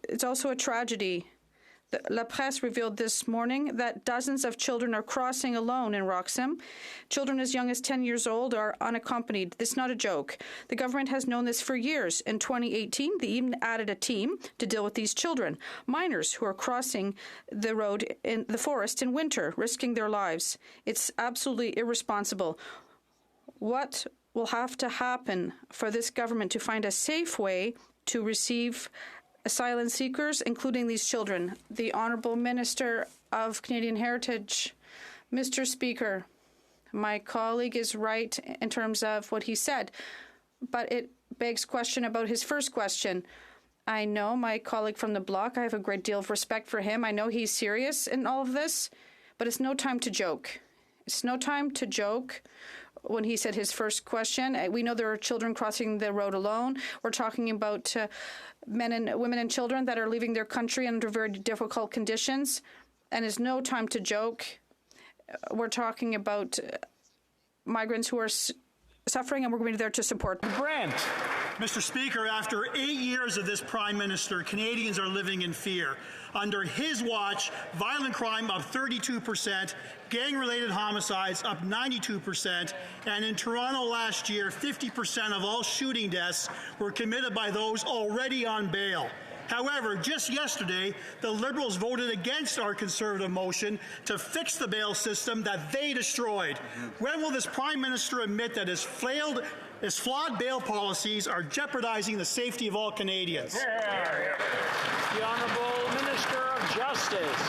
it's also a tragedy. La Presse revealed this morning that dozens of children are crossing alone in Roxham. Children as young as 10 years old are unaccompanied. This is not a joke. The government has known this for years. In 2018, they even added a team to deal with these children, minors who are crossing the road in the forest in winter, risking their lives. It's absolutely irresponsible. What will have to happen for this government to find a safe way to receive asylum seekers, including these children? The Honourable Minister of Canadian Heritage. Mr. Speaker, my colleague is right in terms of what he said, but it begs question about his first question. I know my colleague from the Bloc, I have a great deal of respect for him. I know he's serious in all of this, but it's no time to joke. It's no time to joke. When he said his first question, we know there are children crossing the road alone. We're talking about men and women and children that are leaving their country under very difficult conditions, and it's no time to joke. We're talking about migrants who are suffering, and we're going to be there to support. Brent. Mr. Speaker, after 8 years of this Prime Minister, Canadians are living in fear. Under his watch, violent crime up 32%, gang-related homicides up 92%, and in Toronto last year, 50% of all shooting deaths were committed by those already on bail. However, just yesterday, the Liberals voted against our Conservative motion to fix the bail system that they destroyed. When will this Prime Minister admit that his flawed bail policies are jeopardizing the safety of all Canadians? The Honourable Minister of Justice.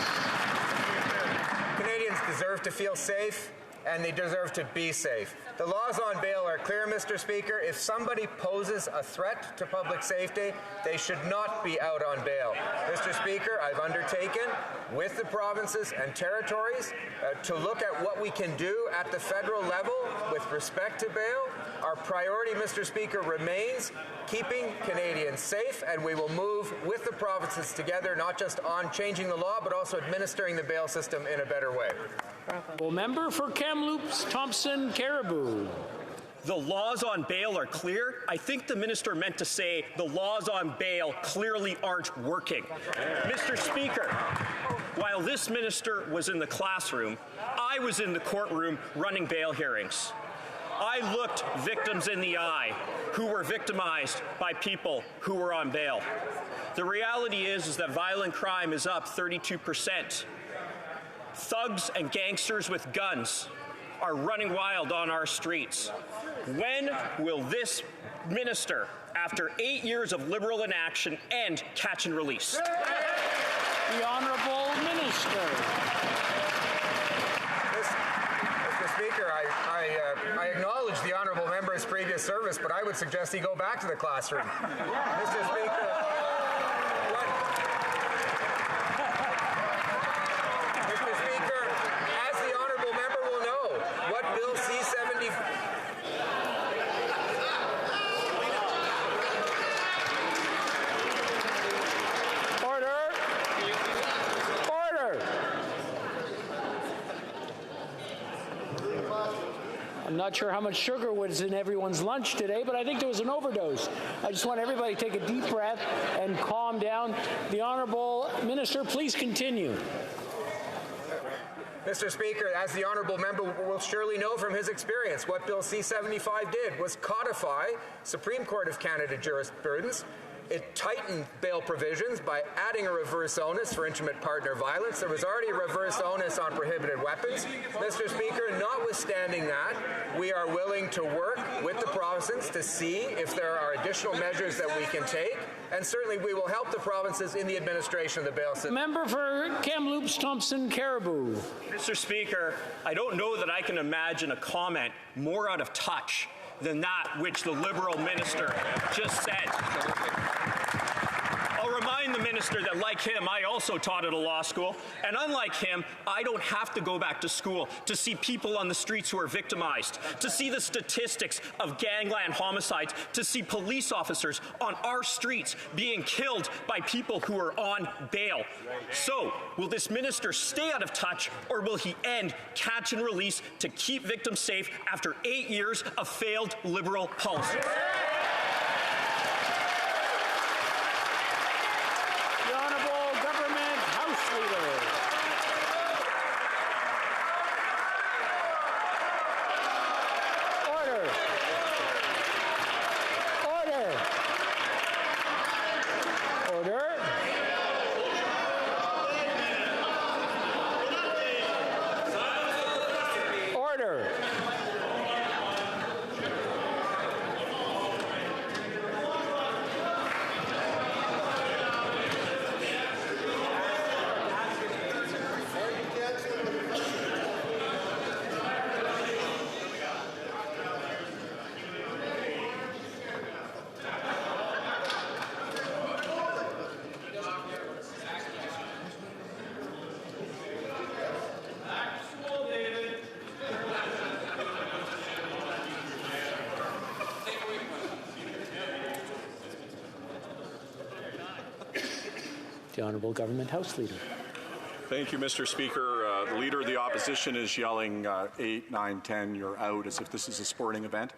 Canadians deserve to feel safe, and they deserve to be safe. The laws on bail are clear, Mr. Speaker. If somebody poses a threat to public safety, they should not be out on bail. Mr. Speaker, I've undertaken with the provinces and territories to look at what we can do at the federal level with respect to bail. Our priority, Mr. Speaker, remains keeping Canadians safe, and we will move with the provinces together, not just on changing the law, but also administering the bail system in a better way. Well, member for Kamloops, Thompson, Caribou. The laws on bail are clear. I think the minister meant to say the laws on bail clearly aren't working. Mr. Speaker, while this minister was in the classroom, I was in the courtroom running bail hearings. I looked victims in the eye who were victimized by people who were on bail. The reality is that violent crime is up 32%. Thugs and gangsters with guns are running wild on our streets. When will this minister, after 8 years of Liberal inaction, end catch and release? The Honourable Minister. Mr. Speaker, I acknowledge the Honourable Member's previous service, but I would suggest he go back to the classroom. Mr. Speaker, I'm not sure how much sugar was in everyone's lunch today, but I think there was an overdose. I just want everybody to take a deep breath and calm down. The Honourable Minister, please continue. Mr. Speaker, as the honourable member will surely know from his experience, what Bill C-75 did was codify Supreme Court of Canada jurisprudence. It tightened bail provisions by adding a reverse onus for intimate partner violence. There was already a reverse onus on prohibited weapons. Mr. Speaker, notwithstanding that, we are willing to work with the provinces to see if there are additional measures that we can take, and certainly we will help the provinces in the administration of the bail system. Member for Kamloops, Thompson, Caribou. Mr. Speaker, I don't know that I can imagine a comment more out of touch than that which the Liberal minister just said. I'll remind the minister that, like him, I also taught at a law school, and unlike him, I don't have to go back to school to see people on the streets who are victimized, to see the statistics of gangland homicides, to see police officers on our streets being killed by people who are on bail. So, will this minister stay out of touch, or will he end catch and release to keep victims safe after 8 years of failed Liberal policy? The Honourable Government House Leader. Thank you, Mr. Speaker. The Leader of the Opposition is yelling 8, 9, 10, you're out, as if this is a sporting event.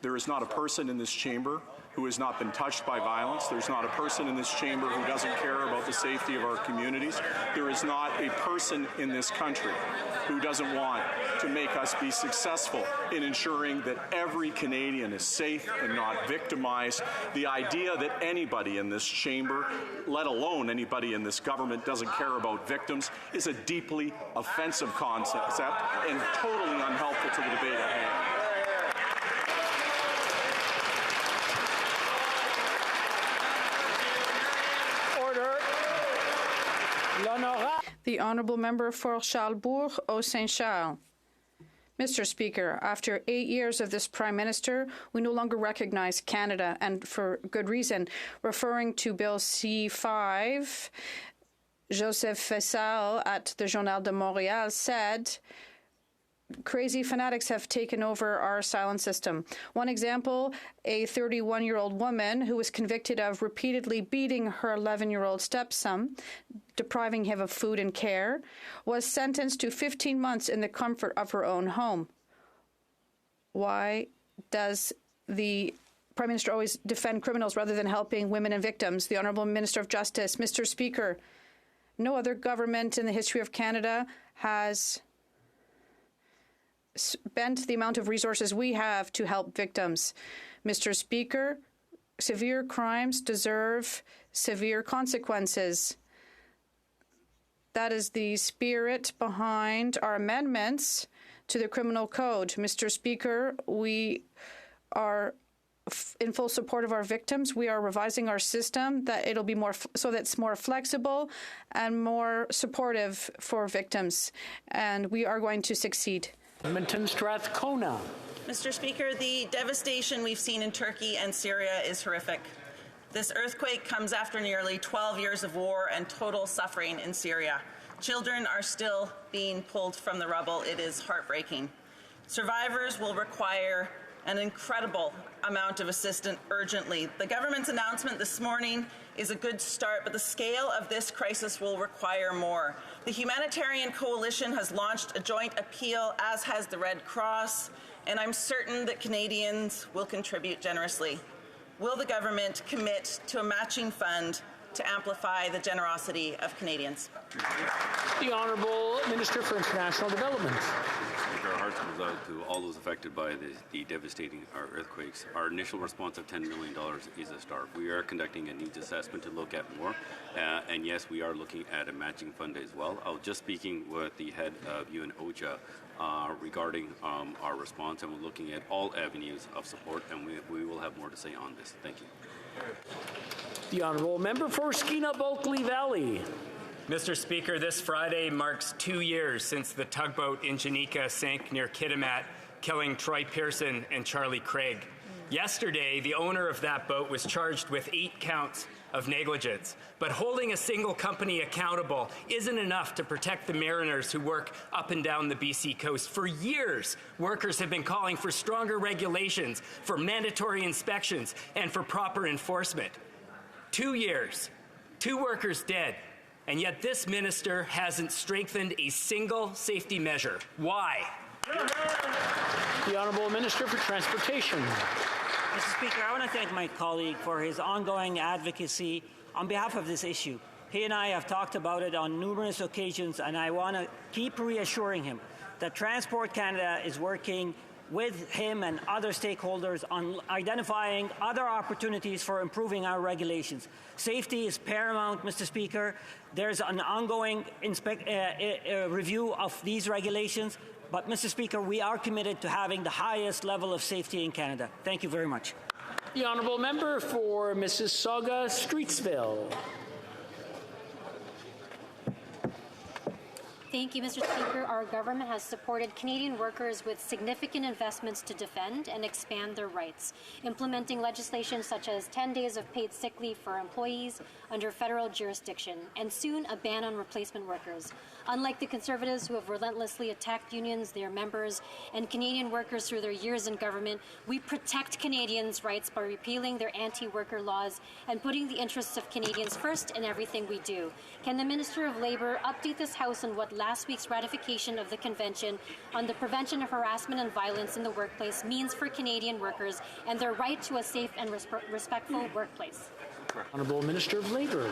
There is not a person in this chamber who has not been touched by violence. There's not a person in this chamber who doesn't care about the safety of our communities. There is not a person in this country who doesn't want to make us be successful in ensuring that every Canadian is safe and not victimized. The idea that anybody in this chamber, let alone anybody in this government, doesn't care about victims is a deeply offensive concept and totally unhelpful to the debate at hand. The Honourable Member for Charlesbourg, Haut-Saint-Charles. Mr. Speaker, after 8 years of this Prime Minister, we no longer recognize Canada, and for good reason. Referring to Bill C-5, Joseph Fessal at the Journal de Montréal said, crazy fanatics have taken over our asylum system. One example, a 31-year-old woman who was convicted of repeatedly beating her 11-year-old stepson, depriving him of food and care, was sentenced to 15 months in the comfort of her own home. Why does the Prime Minister always defend criminals rather than helping women and victims? The Honourable Minister of Justice. Mr. Speaker, no other government in the history of Canada has spent the amount of resources we have to help victims. Mr. Speaker, severe crimes deserve severe consequences. That is the spirit behind our amendments to the Criminal Code. Mr. Speaker, we are in full support of our victims. We are revising our system that it'll be more so that it's more flexible and more supportive for victims, and we are going to succeed. Edmonton Strathcona. Mr. Speaker, the devastation we've seen in Turkey and Syria is horrific. This earthquake comes after nearly 12 years of war and total suffering in Syria. Children are still being pulled from the rubble. It is heartbreaking. Survivors will require an incredible amount of assistance urgently. The government's announcement this morning is a good start, but the scale of this crisis will require more. The Humanitarian Coalition has launched a joint appeal, as has the Red Cross, and I'm certain that Canadians will contribute generously. Will the government commit to a matching fund to amplify the generosity of Canadians? The Honourable Minister for International Development. Our hearts goes out to all those affected by the devastating earthquakes. Our initial response of $10 million is a start. We are conducting a needs assessment to look at more, and yes, we are looking at a matching fund as well. I was just speaking with the head of UN OCHA regarding our response, and we're looking at all avenues of support, and we will have more to say on this. Thank you. The Honourable Member for Skeena-Bulkley Valley. Mr. Speaker, this Friday marks 2 years since the tugboat Injanika sank near Kitimat, killing Troy Pearson and Charlie Craig. Yesterday, the owner of that boat was charged with 8 counts of negligence. But holding a single company accountable isn't enough to protect the mariners who work up and down the BC coast. For years, workers have been calling for stronger regulations, for mandatory inspections, and for proper enforcement. 2 years, 2 workers dead. And yet this minister hasn't strengthened a single safety measure. Why? The Honourable Minister for Transportation. Mr. Speaker, I want to thank my colleague for his ongoing advocacy on behalf of this issue. He and I have talked about it on numerous occasions, and I want to keep reassuring him that Transport Canada is working with him and other stakeholders on identifying other opportunities for improving our regulations. Safety is paramount, Mr. Speaker. There's an ongoing review of these regulations. But, Mr. Speaker, we are committed to having the highest level of safety in Canada. Thank you very much. The Honourable Member for Mississauga Streetsville. Thank you, Mr. Speaker. Our government has supported Canadian workers with significant investments to defend and expand their rights, implementing legislation such as 10 days of paid sick leave for employees under federal jurisdiction, and soon a ban on replacement workers. Unlike the Conservatives who have relentlessly attacked unions, their members, and Canadian workers through their years in government, we protect Canadians' rights by repealing their anti-worker laws and putting the interests of Canadians first in everything we do. Can the Minister of Labour update this House on what last week's ratification of the Convention on the Prevention of Harassment and Violence in the Workplace means for Canadian workers and their right to a safe and respectful workplace? Honourable Minister of Labour.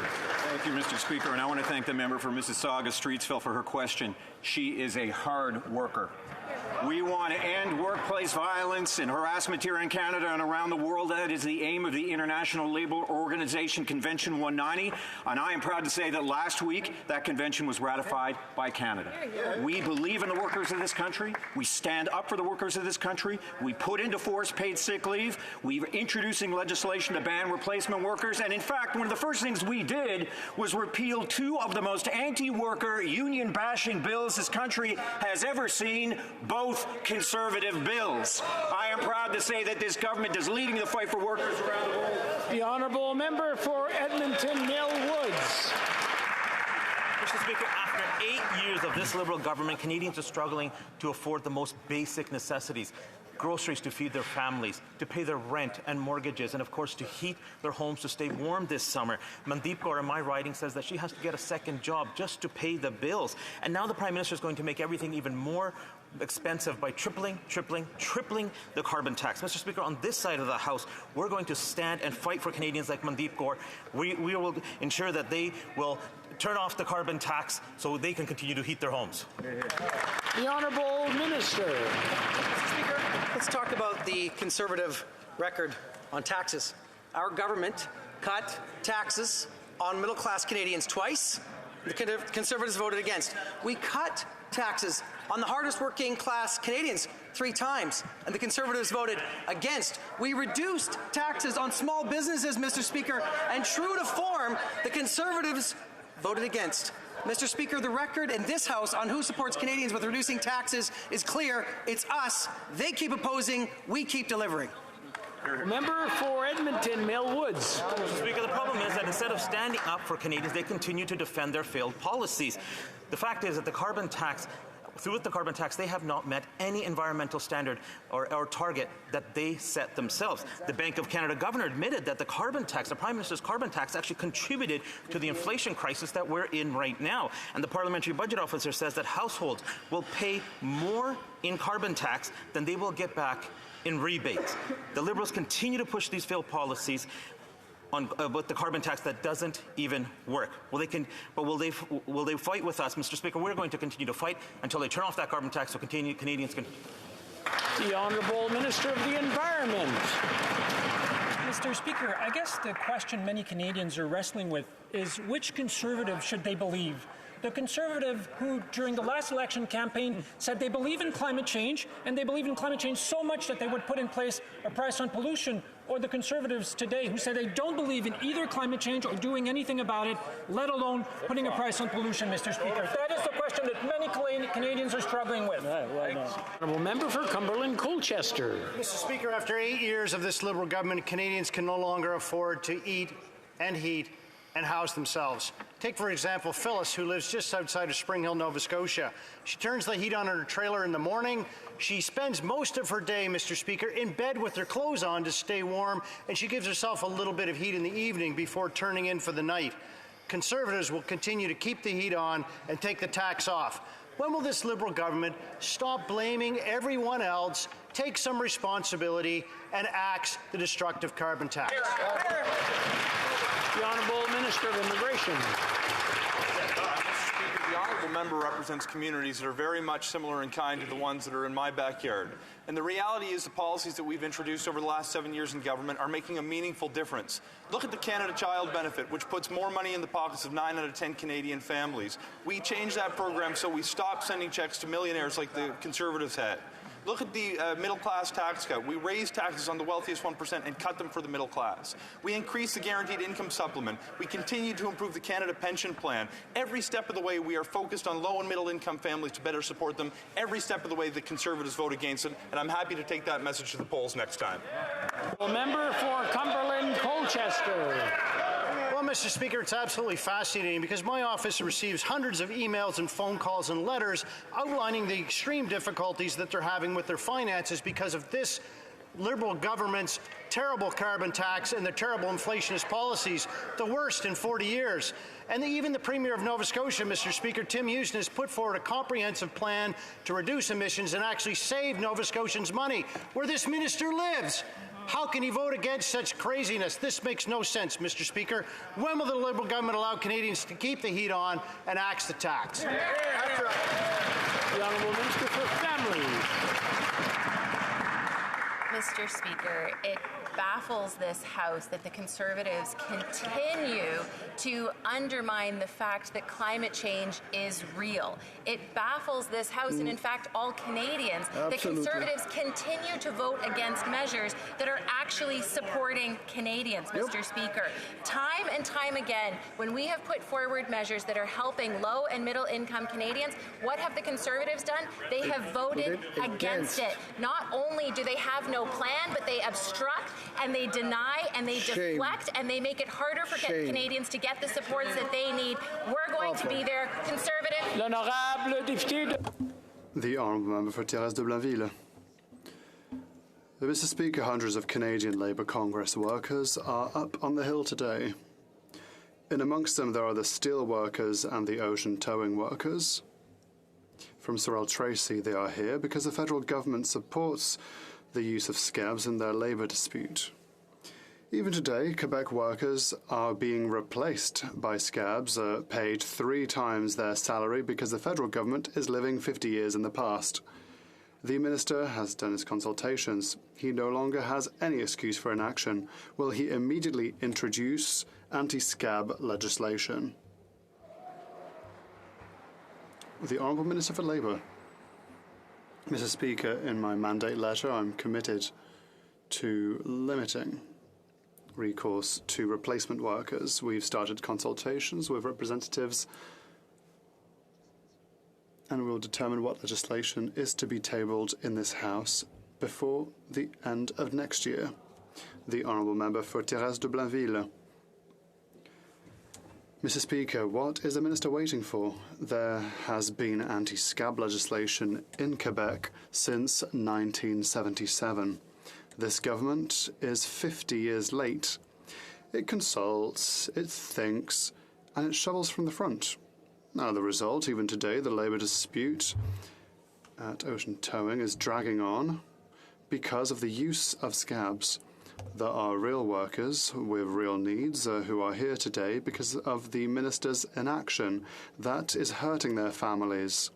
Thank you, Mr. Speaker, and I want to thank the member for Mississauga Streetsville for her question. She is a hard worker. We want to end workplace violence and harassment here in Canada and around the world. That is the aim of the International Labour Organization Convention 190, and I am proud to say that last week that convention was ratified by Canada. We believe in the workers of this country. We stand up for the workers of this country. We put into force paid sick leave. We're introducing legislation to ban replacement workers, and in fact, one of the first things we did was repeal 2 of the most anti-worker, union-bashing bills this country has ever seen, both Conservative bills. I am proud to say that this government is leading the fight for workers around the world. The Honourable Member for Edmonton Mill Woods. Mr. Speaker, after 8 years of this Liberal government, Canadians are struggling to afford the most basic necessities. Groceries to feed their families, to pay their rent and mortgages, and of course to heat their homes to stay warm this summer. Mandeep Kaur in my writing says that she has to get a second job just to pay the bills. And now the Prime Minister is going to make everything even more expensive by tripling the carbon tax. Mr. Speaker, on this side of the House, we're going to stand and fight for Canadians like Mandeep Kaur. We will ensure that they will turn off the carbon tax so they can continue to heat their homes. The Honourable Minister. Mr. Speaker, let's talk about the Conservative record on taxes. Our government cut taxes on middle-class Canadians twice. The Conservatives voted against. We cut taxes on the hardest working class Canadians 3 times, and the Conservatives voted against. We reduced taxes on small businesses, Mr. Speaker, and true to form, the Conservatives voted against. Mr. Speaker, the record in this House on who supports Canadians with reducing taxes is clear. It's us. They keep opposing. We keep delivering. Member for Edmonton Mill Woods. Mr. Speaker, the problem is that instead of standing up for Canadians, they continue to defend their failed policies. The fact is that the carbon tax through the carbon tax, they have not met any environmental standard or target that they set themselves. The Bank of Canada governor admitted that the carbon tax, the Prime Minister's carbon tax, actually contributed to the inflation crisis that we're in right now. And the Parliamentary Budget Officer says that households will pay more in carbon tax than they will get back in rebates. The Liberals continue to push these failed policies with the carbon tax that doesn't even work. Will they fight with us, Mr. Speaker? We're going to continue to fight until they turn off that carbon tax so Canadians can. The Honourable Minister of the Environment. Mr. Speaker, I guess the question many Canadians are wrestling with is which Conservative should they believe? The Conservative who, during the last election campaign, said they believe in climate change, and they believe in climate change so much that they would put in place a price on pollution, or the Conservatives today who say they don't believe in either climate change or doing anything about it, let alone putting a price on pollution, Mr. Speaker. That is the question that many Canadians are struggling with. Honourable Member for Cumberland Colchester. Mr. Speaker, after 8 years of this Liberal government, Canadians can no longer afford to eat and heat and house themselves. Take, for example, Phyllis, who lives just outside of Spring Hill, Nova Scotia. She turns the heat on in her trailer in the morning. She spends most of her day, Mr. Speaker, in bed with her clothes on to stay warm, and she gives herself a little bit of heat in the evening before turning in for the night. Conservatives will continue to keep the heat on and take the tax off. When will this Liberal government stop blaming everyone else, take some responsibility, and axe the destructive carbon tax? The Honourable Minister of Immigration. The honourable member represents communities that are very much similar in kind to the ones that are in my backyard. And the reality is the policies that we've introduced over the last 7 years in government are making a meaningful difference. Look at the Canada Child Benefit, which puts more money in the pockets of 9 out of 10 Canadian families. We changed that program so we stopped sending checks to millionaires like the Conservatives had. Look at the middle-class tax cut. We raised taxes on the wealthiest 1% and cut them for the middle class. We increased the guaranteed income supplement. We continue to improve the Canada Pension Plan. Every step of the way, we are focused on low and middle-income families to better support them. Every step of the way, the Conservatives vote against it, and I'm happy to take that message to the polls next time. Member for Cumberland Colchester. Well, Mr. Speaker, it's absolutely fascinating because my office receives hundreds of emails and phone calls and letters outlining the extreme difficulties that they're having with their finances because of this Liberal government's terrible carbon tax and their terrible inflationist policies, the worst in 40 years. And even the Premier of Nova Scotia, Mr. Speaker, Tim Houston, has put forward a comprehensive plan to reduce emissions and actually save Nova Scotians money, where this minister lives. How can he vote against such craziness? This makes no sense, Mr. Speaker. When will the Liberal government allow Canadians to keep the heat on and axe the tax? The Honourable Minister for Families. Mr. Speaker, it baffles this House that the Conservatives continue to undermine the fact that climate change is real. It baffles this House and, in fact, all Canadians that Conservatives continue to vote against measures that are actually supporting Canadians, Mr. Speaker. Time and time again, when we have put forward measures that are helping low and middle income Canadians, what have the Conservatives done? They have voted against it. Not only do they have no plan, but they obstruct and they deny and they deflect and they make it harder for Canadians to get the supports that they need. We're going to be there, Conservative. L'honorable député. The Honourable Member for Thérèse de Blainville. Mr. Speaker, hundreds of Canadian Labour Congress workers are up on the Hill today. In amongst them, there are the steel workers and the ocean towing workers. From Sorel Tracy, they are here because the federal government supports the use of scabs in their labour dispute. Even today, Quebec workers are being replaced by scabs, paid 3 times their salary because the federal government is living 50 years in the past. The minister has done his consultations. He no longer has any excuse for inaction. Will he immediately introduce anti-scab legislation? The Honourable Minister for Labour. Mr. Speaker, in my mandate letter, I'm committed to limiting recourse to replacement workers. We've started consultations with representatives and we'll determine what legislation is to be tabled in this House before the end of next year. The Honourable Member for Thérèse de Blainville. Mr. Speaker, what is the minister waiting for? There has been anti-scab legislation in Quebec since 1977. This government is 50 years late. It consults, it thinks, and it shovels from the front. Now, the result, even today, the labour dispute at Ocean Towing is dragging on because of the use of scabs. There are real workers with real needs who are here today because of the minister's inaction. That is hurting their families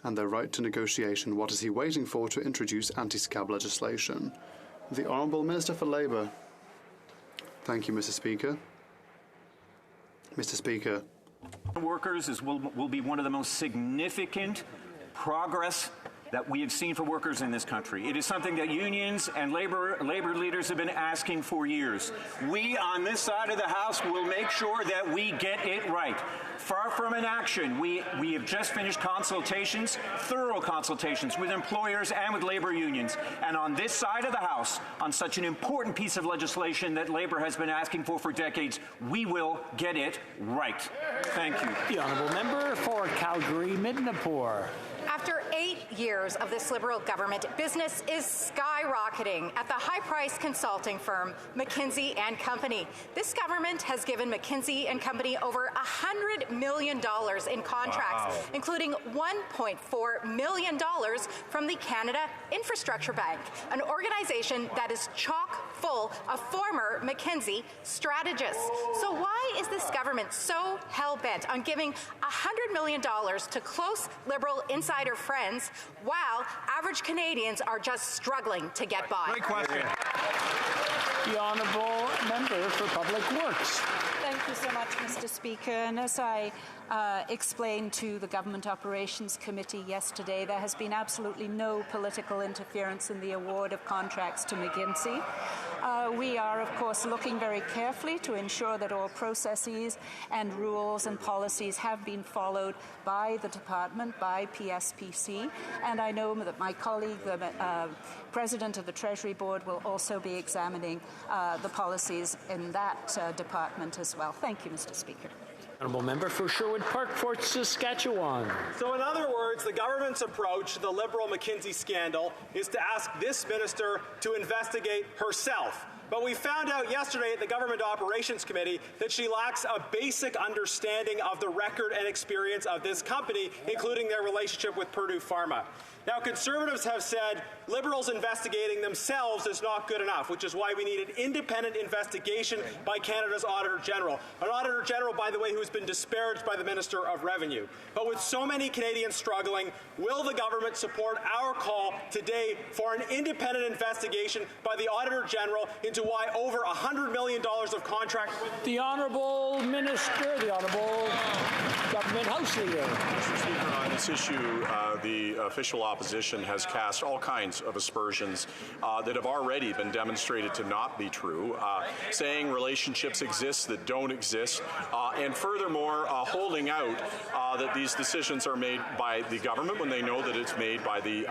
and their right to negotiation. What is he waiting for to introduce anti-scab legislation? The Honourable Minister for Labour. Thank you, Mr. Speaker. Mr. Speaker. Workers will be one of the most significant progress that we have seen for workers in this country. It is something that unions and labor leaders have been asking for years. We on this side of the House will make sure that we get it right. Far from inaction, we have just finished consultations, thorough consultations with employers and with labor unions. And on this side of the House, on such an important piece of legislation that labor has been asking for decades, we will get it right. Thank you. The honourable member for Calgary-Midnapore. After 8 years of this Liberal government, business is skyrocketing at the high-priced consulting firm McKinsey & Company. This government has given McKinsey & Company over $100 million in contracts, including $1.4 million from the Canada Infrastructure Bank, an organization that is chock full of former McKinsey strategists. So why is this government so hell-bent on giving $100 million to close Liberal insider friends while average Canadians are just struggling to get by? Great question. The honourable member for Public Works. Thank you so much, Mr. Speaker. And as I explained to the Government Operations Committee yesterday, there has been absolutely no political interference in the award of contracts to McKinsey. We are, of course, looking very carefully to ensure that all processes and rules and policies have been followed by the department, by PSPC, and I know that my colleague, the President of the Treasury Board, will also be examining the policies in that department as well. Thank you, Mr. Speaker. Honourable member for Sherwood Park, Fort Saskatchewan. So in other words, the government's approach to the Liberal McKinsey scandal is to ask this minister to investigate herself. But we found out yesterday at the Government Operations Committee that she lacks a basic understanding of the record and experience of this company, including their relationship with Purdue Pharma. Now, Conservatives have said Liberals investigating themselves is not good enough, which is why we need an independent investigation by Canada's Auditor General. An Auditor General, by the way, who has been disparaged by the Minister of Revenue. But with so many Canadians struggling, will the government support our call today for an independent investigation by the Auditor General into why over $100 million of contract... The Honourable Minister, the Honourable Government House Leader. Mr. Speaker, on this issue, the official opposition has cast all kinds of aspersions that have already been demonstrated to not be true, saying relationships exist that don't exist, and furthermore holding out that these decisions are made by the government when they know that it's made by the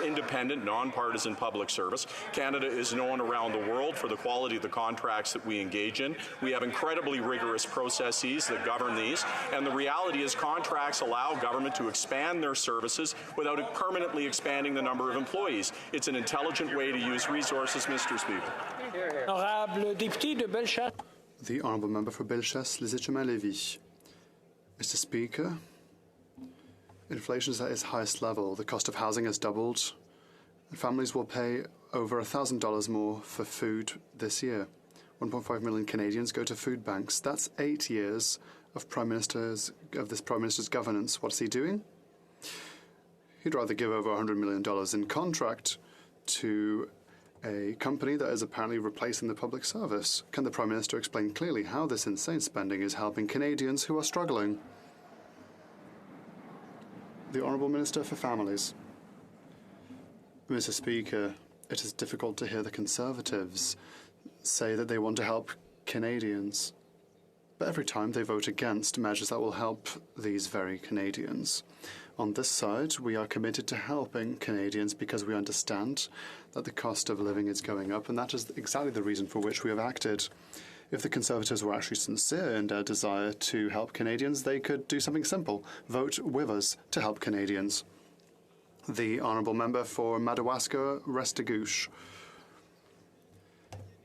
independent, nonpartisan public service. Canada is known around the world for the quality of the contracts that we engage in. We have incredibly rigorous processes that govern these, and the reality is contracts allow government to expand their services without permanently expanding the number of employees. It's an intelligent way to use resources, Mr. Speaker. Honorable député de Bellechasse. The Honourable Member for Bellechasse-Lévis. Mr. Speaker, inflation is at its highest level. The cost of housing has doubled. Families will pay over $1,000 more for food this year. 1.5 million Canadians go to food banks. That's 8 years of this Prime Minister's governance. What's he doing? He'd rather give over $100 million in contract to a company that is apparently replacing the public service. Can the Prime Minister explain clearly how this insane spending is helping Canadians who are struggling? The Honourable Minister for Families. Mr. Speaker, it is difficult to hear the Conservatives say that they want to help Canadians. But every time they vote against measures that will help these very Canadians. On this side, we are committed to helping Canadians because we understand that the cost of living is going up, and that is exactly the reason for which we have acted If the Conservatives were actually sincere in their desire to help Canadians, they could do something simple: vote with us to help Canadians. The Honourable Member for Madawaska-Restigouche.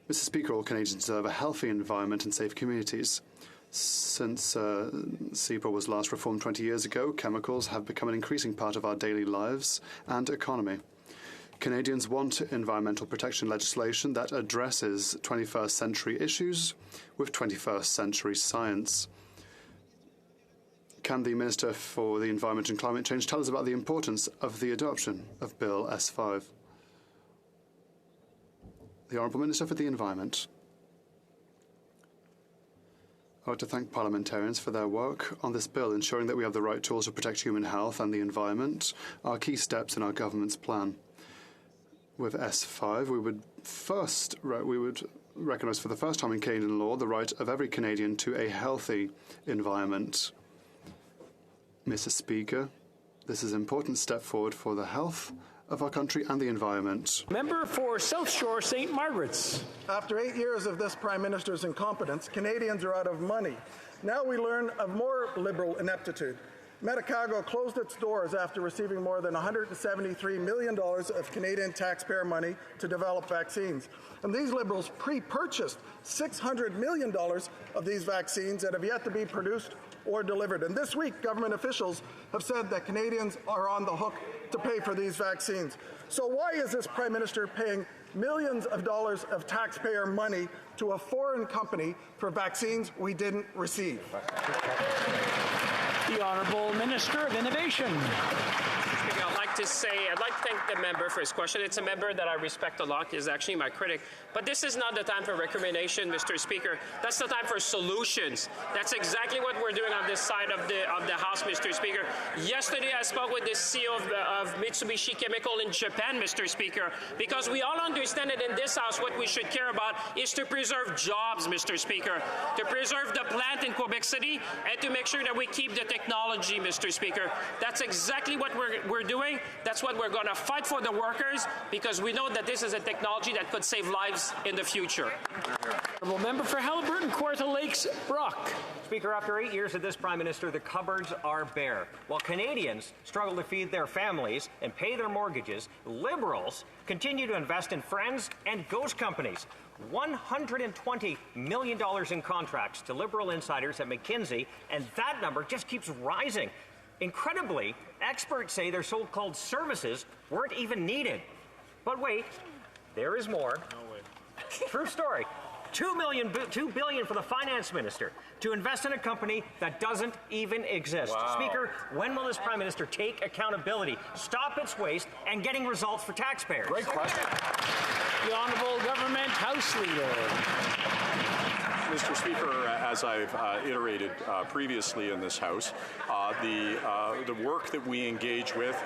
Mr. Speaker, all Canadians deserve a healthy environment and safe communities. Since CEPA was last reformed 20 years ago, chemicals have become an increasing part of our daily lives and economy. Canadians want environmental protection legislation that addresses 21st century issues with 21st century science. Can the Minister for the Environment and Climate Change tell us about the importance of the adoption of Bill S5? The Honourable Minister for the Environment. I want to thank parliamentarians for their work on this bill. Ensuring that we have the right tools to protect human health and the environment are key steps in our government's plan. With S5, we would recognise for the first time in Canadian law the right of every Canadian to a healthy environment. Mr. Speaker, this is an important step forward for the health of our country and the environment. Member for South Shore St. Margaret's. After 8 years of this Prime Minister's incompetence, Canadians are out of money. Now we learn of more Liberal ineptitude. Medicago closed its doors after receiving more than $173 million of Canadian taxpayer money to develop vaccines. And these Liberals pre-purchased $600 million of these vaccines that have yet to be produced or delivered. And this week, government officials have said that Canadians are on the hook to pay for these vaccines. So why is this Prime Minister paying millions of dollars of taxpayer money to a foreign company for vaccines we didn't receive? The Honourable Minister of Innovation. I'd like to thank the member for his question. It's a member that I respect a lot. He's actually my critic. But this is not the time for recrimination, Mr. Speaker. That's the time for solutions. That's exactly what we're doing on this side of the House, Mr. Speaker. Yesterday, I spoke with the CEO of Mitsubishi Chemical in Japan, Mr. Speaker, because we all understand that in this House, what we should care about is to preserve jobs, Mr. Speaker, to preserve the plant in Quebec City, and to make sure that we keep the technology, Mr. Speaker. That's exactly what we're doing. That's what we're going to fight for the workers, because we know that this is a technology that could save lives in the future. Honourable Member for Haliburton, Kawartha Lakes, Brock. Speaker, after 8 years of this Prime Minister, the cupboards are bare. While Canadians struggle to feed their families and pay their mortgages, Liberals continue to invest in friends and ghost companies. $120 million in contracts to Liberal insiders at McKinsey, and that number just keeps rising. Incredibly, experts say their so-called services weren't even needed. But wait, there is more. No way. True story. $2 billion for the finance minister to invest in a company that doesn't even exist. Wow. Speaker, when will this Prime Minister take accountability, stop its waste, and getting results for taxpayers? Great question. The Honourable Government House Leader. Mr. Speaker, as I've iterated previously in this House, the work that we engage with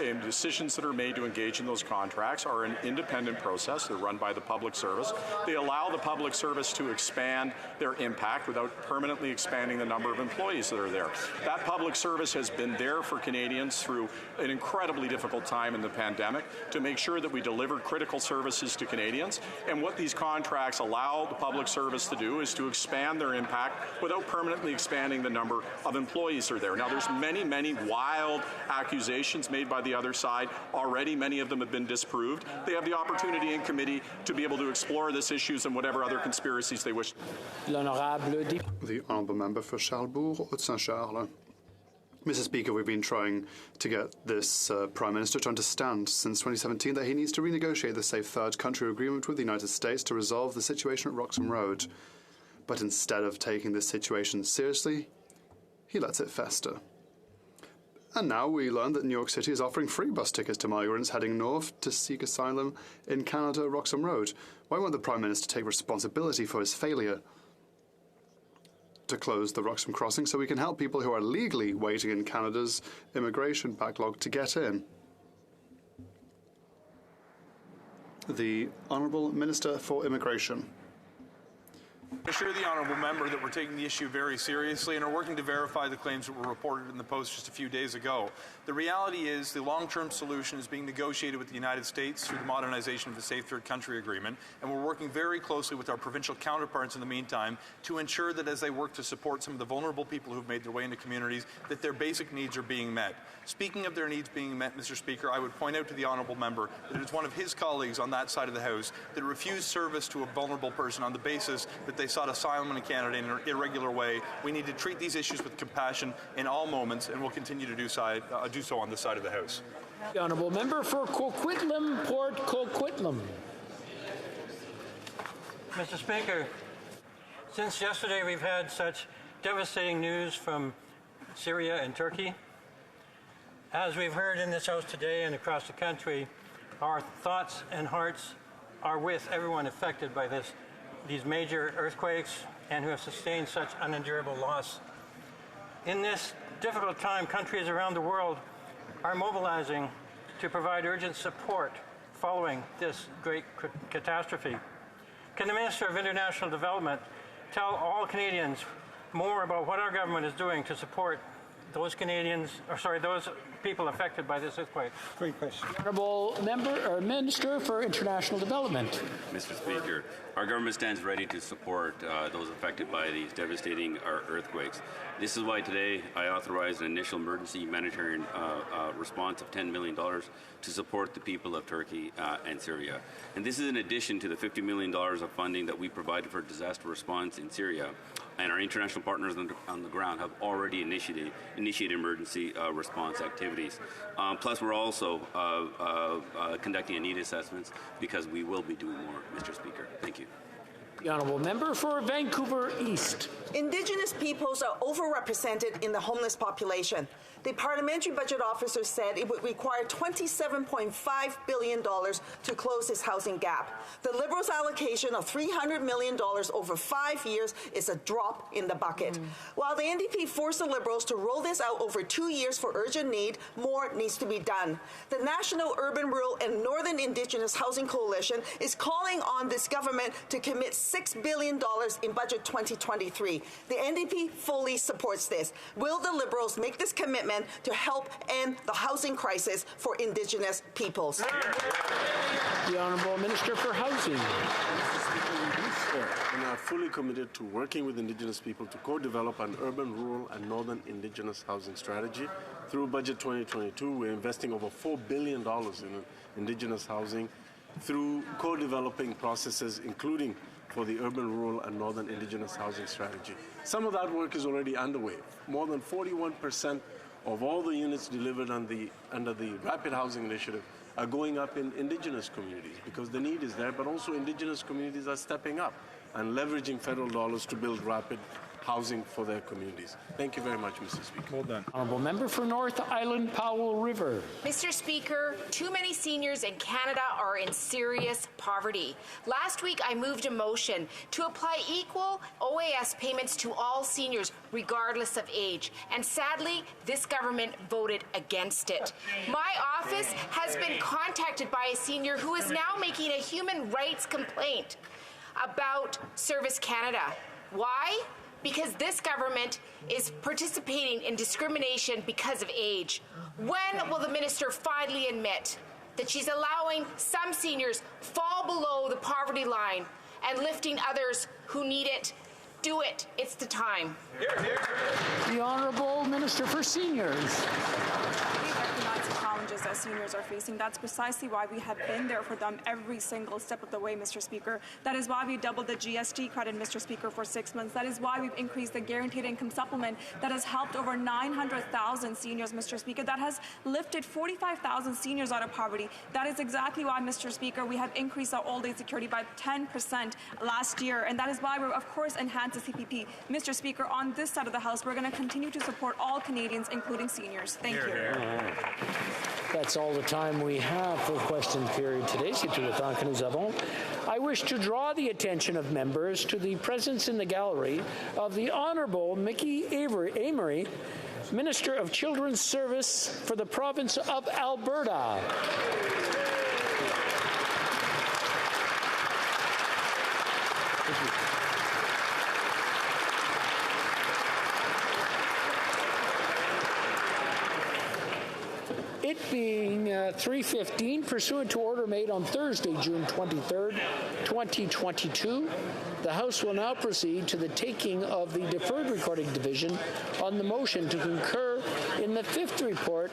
and decisions that are made to engage in those contracts are an independent process. They're run by the public service. They allow the public service to expand their impact without permanently expanding the number of employees that are there. That public service has been there for Canadians through an incredibly difficult time in the pandemic to make sure that we deliver critical services to Canadians. And what these contracts allow the public service to do is to expand their impact without permanently expanding the number of employees that are there. Now, there's many, many wild accusations made by the other side. Already, many of them have been disproved. They have the opportunity in committee to be able to explore this issues and whatever other conspiracies they wish. The Honourable Member for Charlebourg-Haute-Saint-Charles. Mr. Speaker, we've been trying to get this Prime Minister to understand since 2017 that he needs to renegotiate the Safe Third Country Agreement with the United States to resolve the situation at Roxham Road. But instead of taking this situation seriously, he lets it fester. And now we learn that New York City is offering free bus tickets to migrants heading north to seek asylum in Canada, Roxham Road. Why won't the Prime Minister take responsibility for his failure to close the Roxham crossing so we can help people who are legally waiting in Canada's immigration backlog to get in? The Honourable Minister for Immigration. I assure the honourable member that we're taking the issue very seriously and are working to verify the claims that were reported in the Post just a few days ago. The reality is the long-term solution is being negotiated with the United States through the modernization of the Safe Third Country Agreement, and we're working very closely with our provincial counterparts in the meantime to ensure that as they work to support some of the vulnerable people who've made their way into communities, that their basic needs are being met. Speaking of their needs being met, Mr. Speaker, I would point out to the honourable member that it's one of his colleagues on that side of the House that refused service to a vulnerable person on the basis that they sought asylum in Canada in an irregular way. We need to treat these issues with compassion in all moments, and we'll continue to do so on this side of the House. The honourable member for Coquitlam, Port Coquitlam. Mr. Speaker, since yesterday we've had such devastating news from Syria and Turkey. As we've heard in this House today and across the country, our thoughts and hearts are with everyone affected by these major earthquakes and who have sustained such unendurable loss. In this difficult time, countries around the world are mobilizing to provide urgent support following this great catastrophe. Can the Minister of International Development tell all Canadians more about what our government is doing to support those those people affected by this earthquake? Great question. Honourable Minister for International Development. Mr. Speaker, our government stands ready to support those affected by these devastating earthquakes. This is why today I authorized an initial emergency humanitarian response of $10 million to support the people of Turkey and Syria. And this is in addition to the $50 million of funding that we provided for disaster response in Syria. And our international partners on the ground have already initiated emergency response activities. Plus, we're also conducting need assessments because we will be doing more, Mr. Speaker. Thank you. The honourable member for Vancouver East. Indigenous peoples are overrepresented in the homeless population. The parliamentary budget officer said it would require $27.5 billion to close this housing gap. The Liberals' allocation of $300 million over 5 years is a drop in the bucket. While the NDP forced the Liberals to roll this out over 2 years for urgent need, more needs to be done. The National Urban, Rural and Northern Indigenous Housing Coalition is calling on this government to commit $6 billion in Budget 2023. The NDP fully supports this. Will the Liberals make this commitment to help end the housing crisis for Indigenous peoples? The Honourable Minister for Housing. And are fully committed to working with Indigenous people to co-develop an urban, rural and northern Indigenous housing strategy. Through Budget 2022, we're investing over $4 billion in Indigenous housing through co-developing processes, including for the urban, rural and northern Indigenous housing strategy. Some of that work is already underway. More than 41% of all the units delivered under the Rapid Housing Initiative are going up in Indigenous communities because the need is there, but also Indigenous communities are stepping up and leveraging federal dollars to build rapid housing for their communities. Thank you very much, Mr. Speaker. Well done. Honourable member for North Island Powell River. Mr. Speaker, too many seniors in Canada are in serious poverty. Last week, I moved a motion to apply equal OAS payments to all seniors, regardless of age. And sadly, this government voted against it. My office has been contacted by a senior who is now making a human rights complaint about Service Canada. Why? Because this government is participating in discrimination because of age. When will the minister finally admit that she's allowing some seniors fall below the poverty line and lifting others who need it? Do it. It's the time. The Honourable Minister for Seniors. We recognize the challenges that seniors are facing. That's precisely why we have been there for them every single step of the way, Mr. Speaker. That is why we doubled the GST credit, Mr. Speaker, for 6 months. That is why we've increased the guaranteed income supplement that has helped over 900,000 seniors, Mr. Speaker. That has lifted 45,000 seniors out of poverty. That is exactly why, Mr. Speaker, we have increased our old age security by 10% last year. And that is why we're, of course, enhancing the CPP. Mr. Speaker, on this side of the House, we're going to continue to support all Canadians, including seniors. Thank you. That's all the time we have for question period today. C'est tout le temps que nous avons. I wish to draw the attention of members to the presence in the gallery of the Honourable Mickey Amery, Minister of Children's Service for the province of Alberta. It being 3:15, pursuant to order made on Thursday, June 23rd, 2022, the House will now proceed to the taking of the deferred recording division on the motion to concur in the fifth report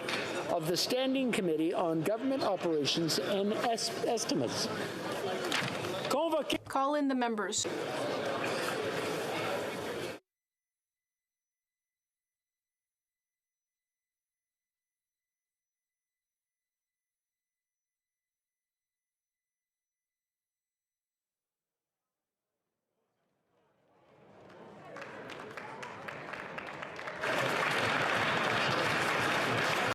of the Standing Committee on Government Operations and Estimates. Call in the members.